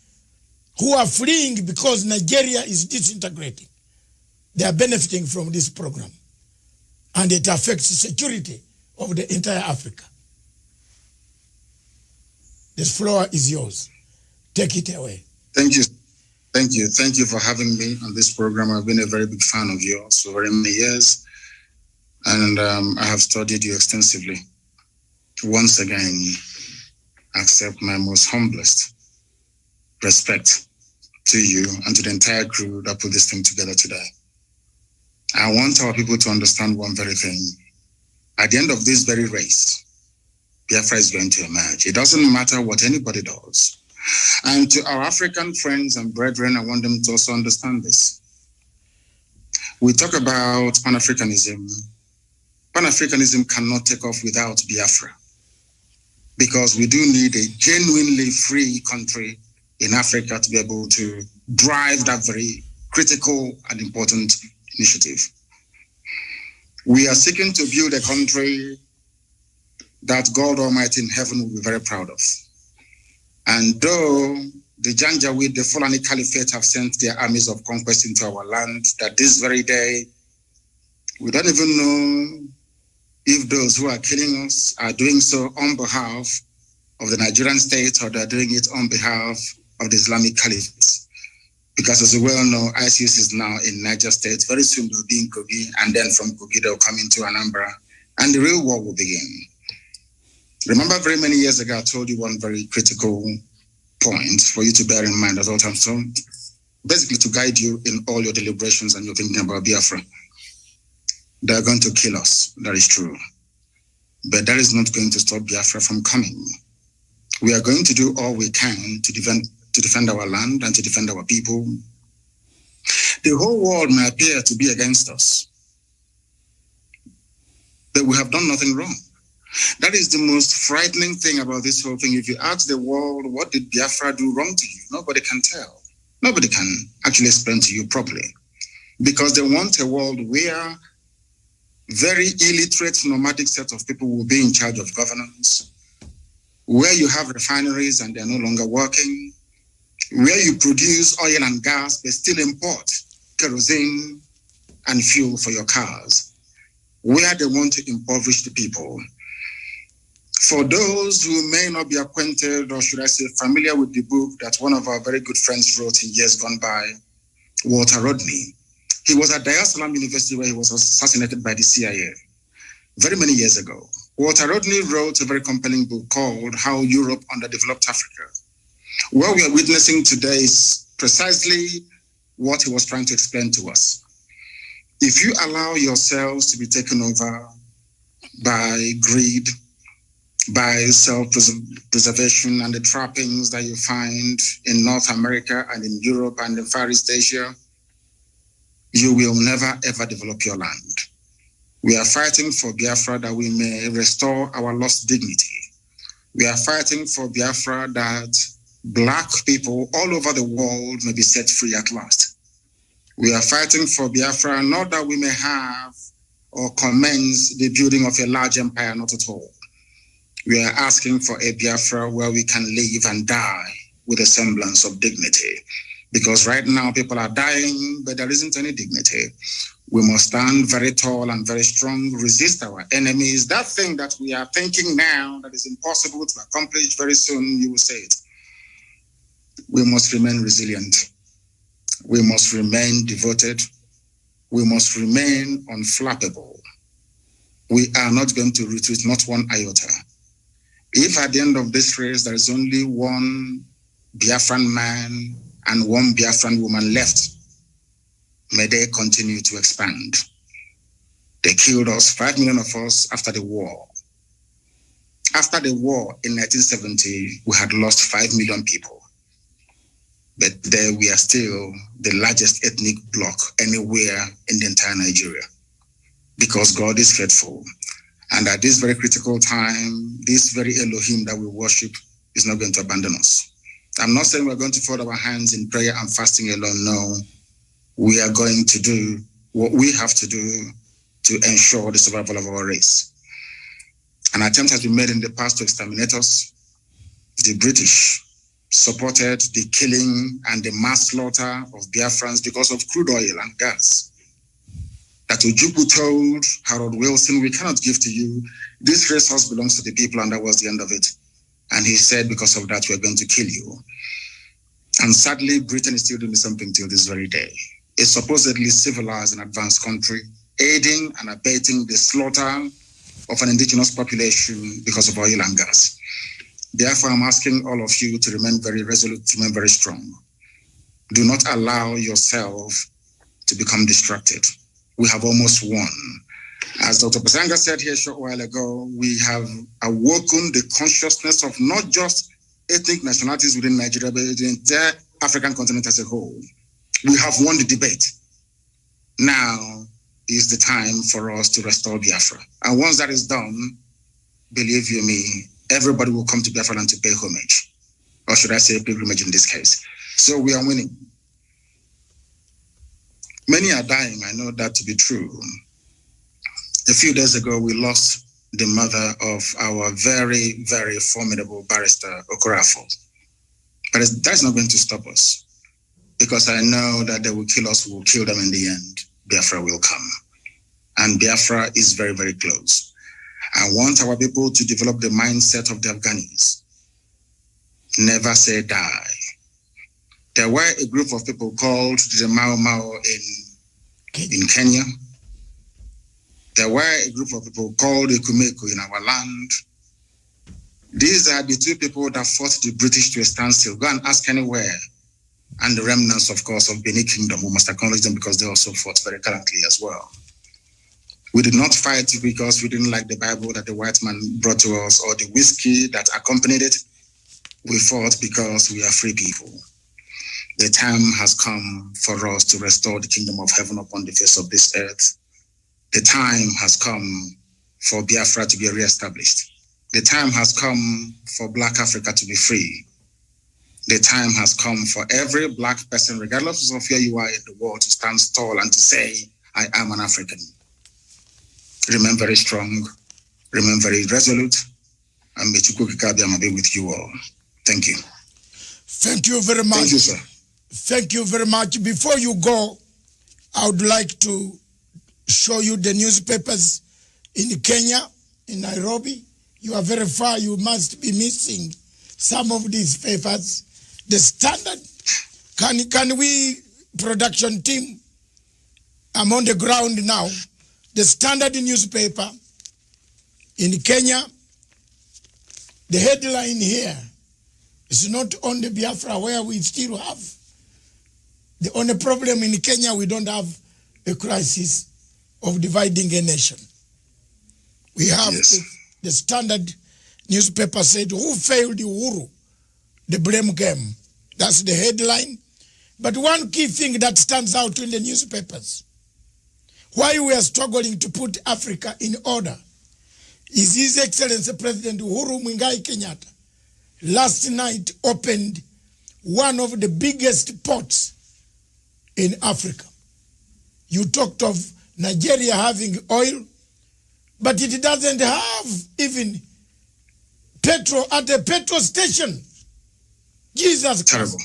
who are fleeing because Nigeria is disintegrating. They are benefiting from this program. And it affects the security of the entire Africa. This floor is yours. Take it away. Thank you. Thank you. Thank you for having me on this program. I've been a very big fan of yours for very many years. And I have studied you extensively. Once again, accept my most humblest respect to you and to the entire crew that put this thing together today. I want our people to understand one very thing. At the end of this very race, Biafra is going to emerge. It doesn't matter what anybody does. And to our African friends and brethren, I want them to also understand this. We talk about Pan-Africanism. Pan-Africanism cannot take off without Biafra, because we do need a genuinely free country in Africa to be able to drive that very critical and important initiative. We are seeking to build a country that God Almighty in heaven will be very proud of. And though the Janjaweed, the Fulani Caliphate, have sent their armies of conquest into our land, that this very day, we don't even know if those who are killing us are doing so on behalf of the Nigerian state or they're doing it on behalf of the Islamic Caliphate. Because as we well know, ISIS is now in Niger State. Very soon they'll be in Kogi, and then from Kogi they'll come into Anambra, and the real war will begin. Remember, very many years ago, I told you one very critical point for you to bear in mind at all times. So basically to guide you in all your deliberations and your thinking about Biafra. They're going to kill us. That is true. But that is not going to stop Biafra from coming. We are going to do all we can to defend our land and to defend our people. The whole world may appear to be against us, but we have done nothing wrong. That is the most frightening thing about this whole thing. If you ask the world, what did Biafra do wrong to you? Nobody can tell. Nobody can actually explain to you properly, because they want a world where very illiterate nomadic set of people will be in charge of governance, where you have refineries and they're no longer working, where you produce oil and gas but still import kerosene and fuel for your cars, where they want to impoverish the people. For those who may not be acquainted, or should I say familiar with the book that one of our very good friends wrote in years gone by, Walter Rodney. He was at Dar es Salaam University where he was assassinated by the CIA very many years ago. Walter Rodney wrote a very compelling book called How Europe Underdeveloped Africa. What we are witnessing today is precisely what he was trying to explain to us. If you allow yourselves to be taken over by greed, by self-preservation and the trappings that you find in North America and in Europe and in Far East Asia, you will never ever develop your land. We are fighting for Biafra that we may restore our lost dignity. We are fighting for Biafra that Black people all over the world may be set free at last. We are fighting for Biafra not that we may have or commence the building of a large empire, not at all. We are asking for a Biafra where we can live and die with a semblance of dignity. Because right now people are dying, but there isn't any dignity. We must stand very tall and very strong, resist our enemies. That thing that we are thinking now that is impossible to accomplish very soon, you will say it. We must remain resilient. We must remain devoted. We must remain unflappable. We are not going to retreat, not one iota. If at the end of this race there is only one Biafran man and one Biafran woman left, may they continue to expand. They killed us, 5 million of us, after the war. After the war in 1970, we had lost 5 million people. But there we are still the largest ethnic bloc anywhere in the entire Nigeria, because God is faithful. And at this very critical time, this very Elohim that we worship is not going to abandon us. I'm not saying we're going to fold our hands in prayer and fasting alone. No, we are going to do what we have to do to ensure the survival of our race. An attempt has been made in the past to exterminate us. The British supported the killing and the mass slaughter of Biafrans because of crude oil and gas. That Ojukwu told Harold Wilson, we cannot give to you. This resource belongs to the people, and that was the end of it. And he said, because of that, we're going to kill you. And sadly, Britain is still doing something till this very day. A supposedly civilized and advanced country, aiding and abetting the slaughter of an indigenous population because of oil and gas. Therefore, I'm asking all of you to remain very resolute, to remain very strong. Do not allow yourself to become distracted. We have almost won. As Dr. Matsanga said here a short while ago, we have awoken the consciousness of not just ethnic nationalities within Nigeria, but the entire African continent as a whole. We have won the debate. Now is the time for us to restore Biafra. And once that is done, believe you me, everybody will come to Biafra and to pay homage. Or should I say pilgrimage in this case. So we are winning. Many are dying, I know that to be true. A few days ago, we lost the mother of our very, very formidable barrister, Okorafor. But that's not going to stop us, because I know that they will kill us, we will kill them in the end. Biafra will come. And Biafra is very, very close. I want our people to develop the mindset of the Afghanis. Never say die. There were a group of people called the Mau Mau in Kenya. There were a group of people called the Kumeko in our land. These are the two people that fought the British to a standstill. Go and ask anywhere. And the remnants, of course, of Benin Kingdom, we must acknowledge them because they also fought very gallantly as well. We did not fight because we didn't like the Bible that the white man brought to us or the whiskey that accompanied it. We fought because we are free people. The time has come for us to restore the kingdom of heaven upon the face of this earth. The time has come for Biafra to be reestablished. The time has come for Black Africa to be free. The time has come for every Black person, regardless of where you are in the world, to stand tall and to say, I am an African. Remain very strong, remain very resolute, and may Chukwu Kikabiyama be with you all. Thank you. Thank you very much. Thank you, sir. Thank you very much. Before you go, I would like to show you the newspapers in Kenya, in Nairobi. You are very far. You must be missing some of these papers. The Standard, can we, production team, I'm on the ground now. The Standard newspaper in Kenya, the headline here is not on the Biafra, where we still have. The only problem in Kenya, we don't have a crisis of dividing a nation. We have the Standard newspaper said, who failed Uhuru? The blame game. That's the headline. But one key thing that stands out in the newspapers, why we are struggling to put Africa in order, is His Excellency President Uhuru Muigai Kenyatta last night opened one of the biggest ports in Africa. You talked of Nigeria having oil, but it doesn't have even petrol at the petrol station. Jesus Christ.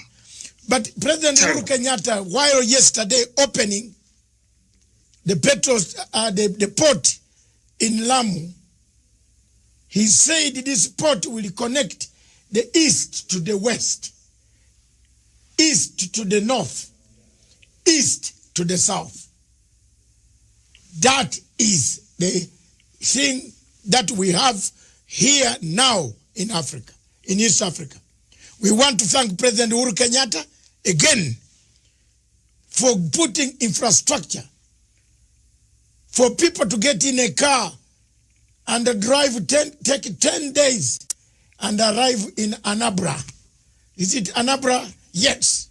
But President Uhuru Kenyatta, while yesterday opening the the port in Lamu, he said this port will connect the east to the west, east to the north, east to the south. That is the thing that we have here now in Africa, in East Africa. We want to thank President Uhuru Kenyatta again for putting infrastructure for people to get in a car and take 10 days and arrive in Anambra. Is it Anambra? Yes.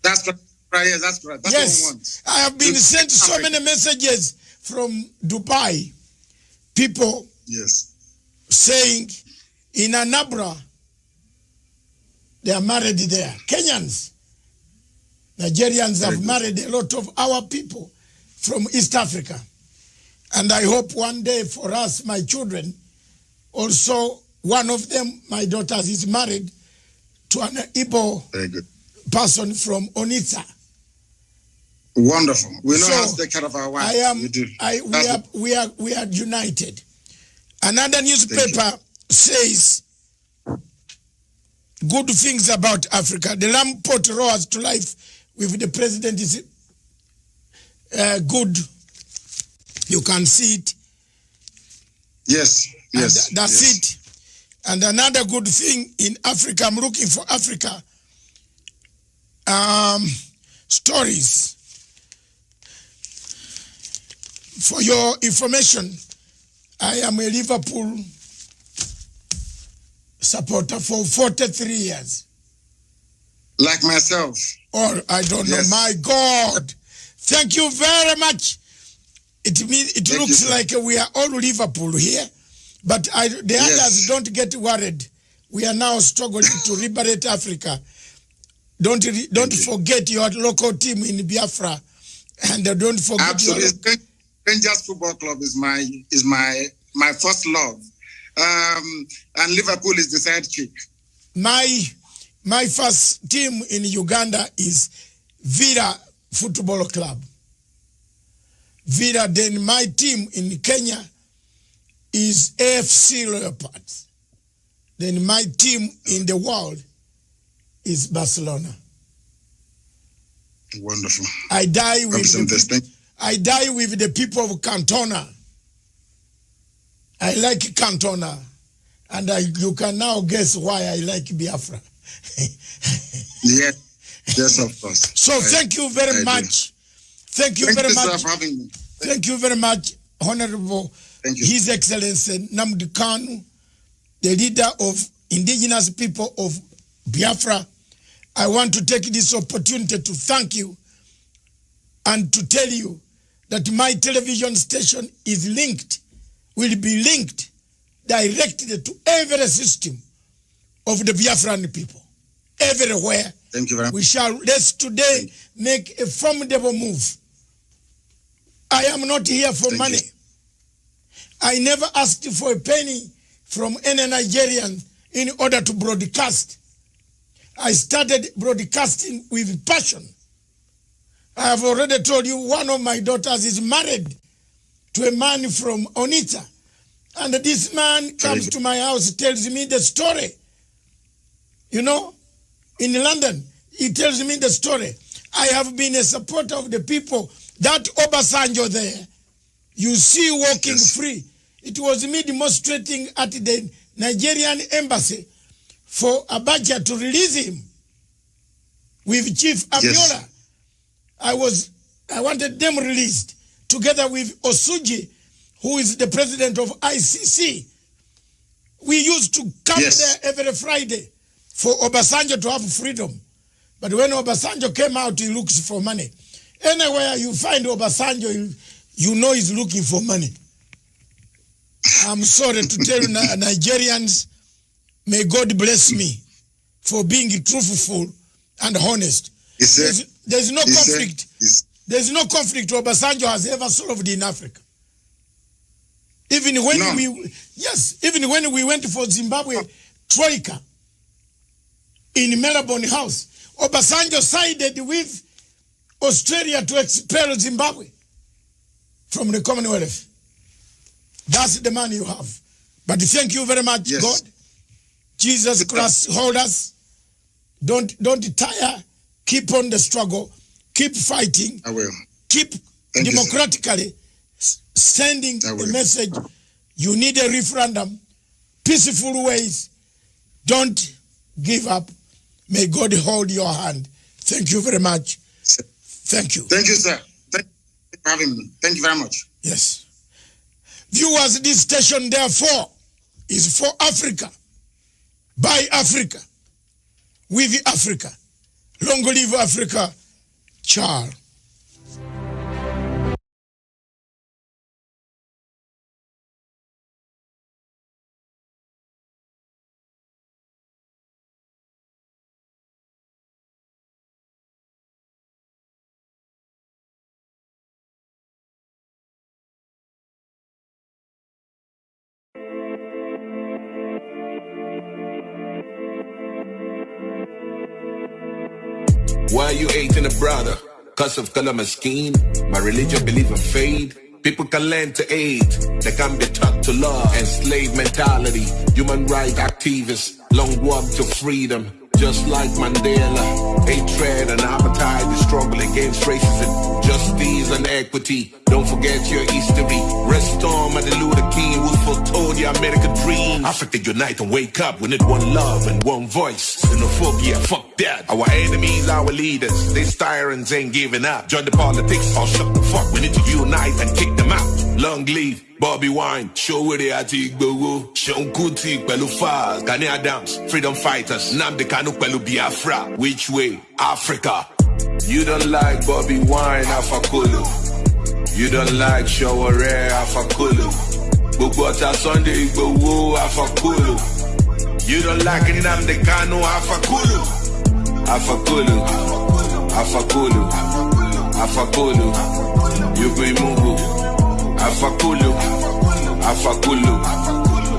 That's right. Yes, that's right. That's yes. what we want. I have been sent so many messages from Dubai. People saying in Anambra, they are married there. Kenyans, Nigerians have married a lot of our people from East Africa. And I hope one day for us, my children, also one of them, my daughters, is married to an Igbo person from Onitsha. Wonderful. We know how to take care of our wives. We are united. Another newspaper says good things about Africa. The Lamu Port roars to life with the president is good. You can see it. Yes. That's it. And another good thing in Africa, I'm looking for Africa stories. For your information, I am a Liverpool supporter for 43 years. Like myself. Or I don't know. My God. Thank you very much. It looks like we are all Liverpool here, but the others don't get worried. We are now struggling to liberate Africa. Don't forget your local team in Biafra, and don't forget absolutely. Rangers Football Club is my first love, and Liverpool is the side chick. My first team in Uganda is Villa Football Club. Villa. Then my team in Kenya is AFC Leopards. Then my team in the world is Barcelona. Wonderful. I die with the people of Cantona. I like Cantona. And you can now guess why I like Biafra. Yes, of course. So thank you very much. Thank you very much. For having me. Thank you very much, Honorable His Excellency Nnamdi Kanu, the leader of indigenous people of Biafra. I want to take this opportunity to thank you and to tell you that my television station will be linked directly to every system of the Biafran people, everywhere. Thank you very much. Let's today make a formidable move. I am not here for money. I never asked for a penny from any Nigerian in order to broadcast. I started broadcasting with passion. I have already told you one of my daughters is married to a man from Onitsha. And this man comes to my house, tells me the story. You know, in London, he tells me the story. I have been a supporter of the people. That Obasanjo there, you see walking free. It was me demonstrating at the Nigerian embassy for Abacha to release him with Chief Abiola. I wanted them released together with Osuji, who is the president of ICC. We used to come there every Friday for Obasanjo to have freedom. But when Obasanjo came out, he looks for money. Anywhere you find Obasanjo, you know he's looking for money. I'm sorry to tell Nigerians, may God bless me for being truthful and honest. There's no conflict. There's no conflict Obasanjo has ever solved in Africa. Even when even when we went for Zimbabwe Troika in Melbourne House, Obasanjo sided with Australia to expel Zimbabwe from the Commonwealth. That's the man you have. But thank you very much, God. Jesus Christ, hold us. Don't tire. Keep on the struggle. Keep fighting. I will. Keep democratically sending the message. You need a referendum. Peaceful ways. Don't give up. May God hold your hand. Thank you very much. Thank you. Thank you, sir. Thank you for having me. Thank you very much. Yes. Viewers, this station, therefore, is for Africa, by Africa, with Africa. Long live Africa. Charles. Why you hating a brother? Cause of color, my skin, my religion, belief, and faith. People can learn to hate, they can be taught to love. Enslaved mentality, human rights activists, long walk to freedom. Just like Mandela, hatred and appetite, the struggle against racism, justice and equity. Don't forget your history. Restore Martin Luther King, who foretold the American dream. Africa unite and wake up. We need one love and one voice. Xenophobia, fuck that. Our enemies, our leaders. These tyrants ain't giving up. Join the politics or shut the fuck. We need to unite and kick them out. Long live Bobby Wine, show where they are to Igbo, Sean Kuti, Pelu Faz, Gani Adams, freedom fighters, Nnamdi Kanu, Pelu Biafra. Which way? Africa. You don't like Bobby Wine, Afaraukwu. You don't like Shaware, Afaraukwu. Bugota Sunday, Igbo, Afaraukwu. You don't like Nnamdi Kanu, Afaraukwu. Afaraukwu. Afaraukwu. Afaraukwu. You be Mungu. Afaraukwu, Afaraukwu,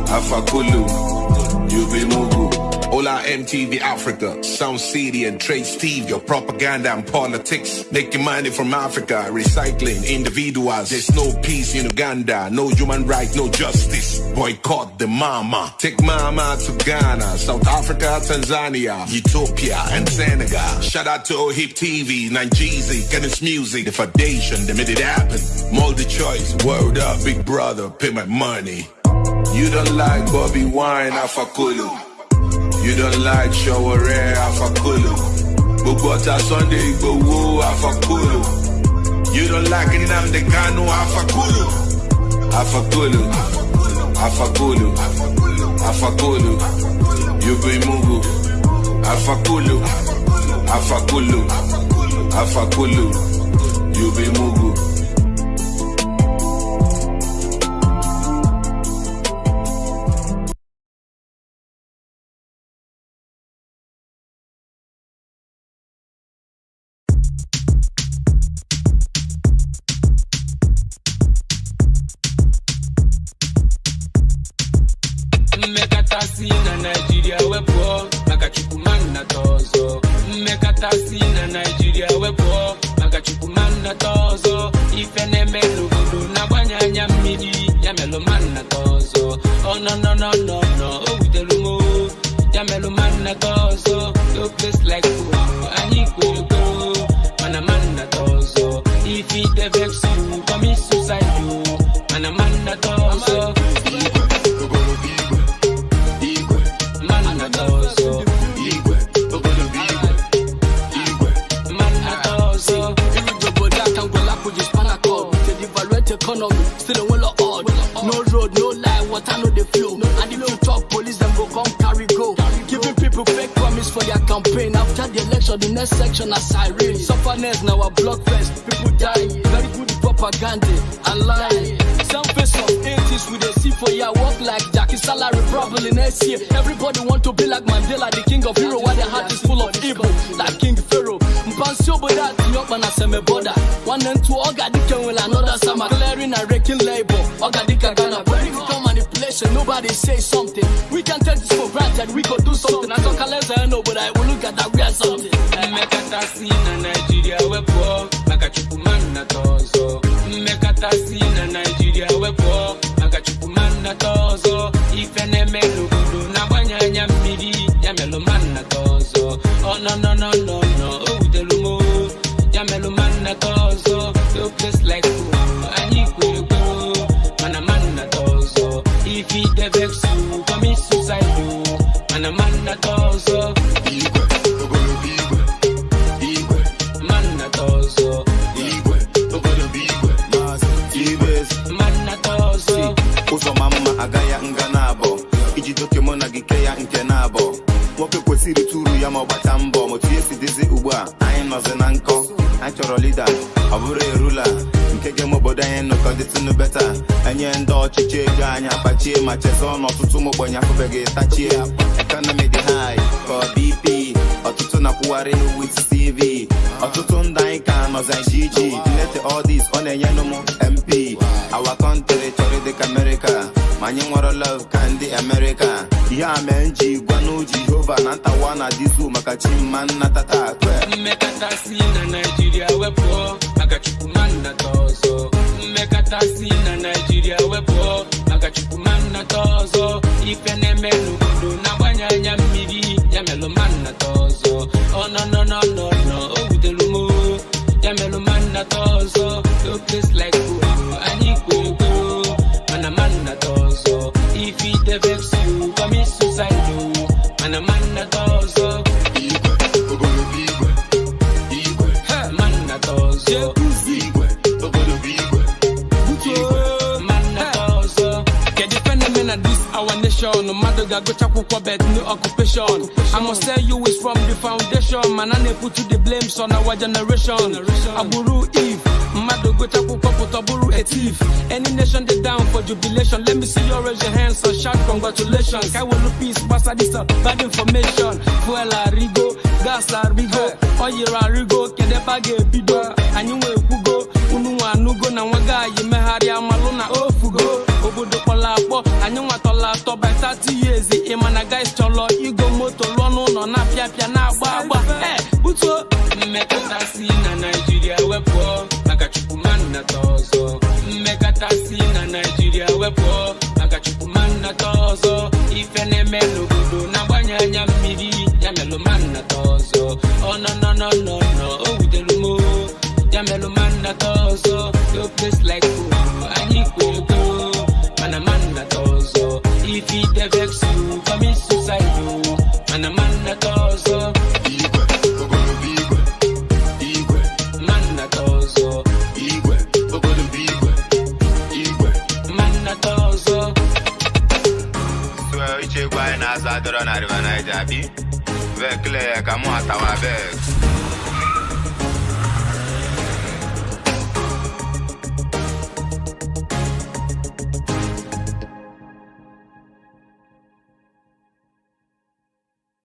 Afaraukwu, you be Mungu. Hola MTV Africa, Sound City and Trade Steve, your propaganda and politics. Making money from Africa, recycling individuals. There's no peace in Uganda, no human rights, no justice. Boycott the mama. Take mama to Ghana, South Africa, Tanzania, Ethiopia and Senegal. Shout out to OHIP TV, Nigerians, and its music. The foundation, they made it happen. Multi-choice, word up, big brother, pay my money. You don't like Bobby Wine, Afaraukwu. You don't like Shaware, Afaraukwu. Bugota Sunday, Igbo, Afaraukwu. You don't like Nnamdi Kanu, Afaraukwu. Afaraukwu. Afaraukwu. Afaraukwu. You be Mungu. Afaraukwu. Afaraukwu. Afaraukwu. You be Mungu. na Nigeria wepo makachukumana tozo mekatasi na Nigeria wepo makachukumana tozo ifene melugudu na banyanya midi ya melomana tozo oh no no no no no oh witelumo ya melomana tozo no place like anyiko go manamana tozo if it affects you commit suicide you manamana tozo economy, still a well odd. No road, no lie, water no the flow. And if you talk police, them go come carry go. Giving people fake promise for their campaign. After the election, the next section are siren. Sufferness now a block fest. People die. Very good propaganda and lie. Some face of 80s with a C for ya. Walk like Jackie, salary probably next year. Everybody want to be like Mandela, the king of hero, while their heart is full of evil. Like King Pharaoh. Mpanso but that Nyokman as a border. 1 and 2 Ogadika will another summer. Clearing and raking labor. Ogadika Ghana. Political manipulation, nobody say something. We can take this for granted, we could do something. I don't I know, but I will look at that we are something. Mekatasi na Nigeria wepo makachupumana tozo. Mekatasi na Nigeria wepo makachupumana tozo. Ifene melugudu na banyanya midi ya melumana tozo. Oh no no no no no, oh delumo ya melumana tozo. No place like you, anyikwe manamana tozo. If he vex you, commit suicide you, manamana tozo. Agaya nganabo ijidoke mona gikeya nkenabo woke kwesiri turu ya mabatambo motiesi dizi ugba anyị noze na nko anyị chọrọ leader abụrụ erula nkege mobodo anyị nọkọ dịtụnụ beta enye ndị ọchịchị ego anyị akpachie ma chezo n'ọtụtụ mgbenye afụbeghị tachie economy dị high ka BP ọtụtụ na-akwụgharị with CV ọtụtụ ndị anyị ka nọzi GG delete all this ọ na-enye nụmụ MP our country chọrọ dị ka America anyị nwere love ka ndị America ihe a mee nji gwanụ Jehova na ntawa na dizu maka chimma nnatata akwe. Mmekatasi na Nigeria wepo makachupumana tozo. Mmekatasi na Nigeria wepo makachupumana tozo. Ifene melugudu na banyanya midi ya melumana tozo. Oh no no no no no, oh delumo ya melumana tozo. No place like you, anyikwe manamana tozo. If it vex you, commit suicide you, manamana tozo. Manna tozo. Manna tozo. Get defending men at this our nation. No matter go chakwa bet no occupation. I must tell you it's from the foundation. Man, I put to the blames on our generation. Aburu Eve. Mado go chakwa put aburu a thief. Any nation they down for jubilation. Let me see you raise your hands and shout congratulations. I will peace, pass this bad information. Fuel arigo, gas arigo, oil arigo, kedebage bido. Anyway kugo, unuwa nugo na waga yimehari amalona ofugo. Obodo polapo, anywa tola to by 30 years. Imana guys cholo, igo moto lono no na pia na baba. Buto, mekatasi na Nigeria wepo, makachupumana tozo. Mekatasi na Nigeria wepo, makachupumana tozo. Ifene melugudu na banyanya midi ya melumana tozo. Oh no no no no no, oh delumo ya melumana tozo. No place like you, anyikwe manamana tozo. If it vex you, commit suicide you, manamana tozo. Manna tozo. Manna tozo. So iche kwa na azadoro na river Niger bi vekle kamo atawa vex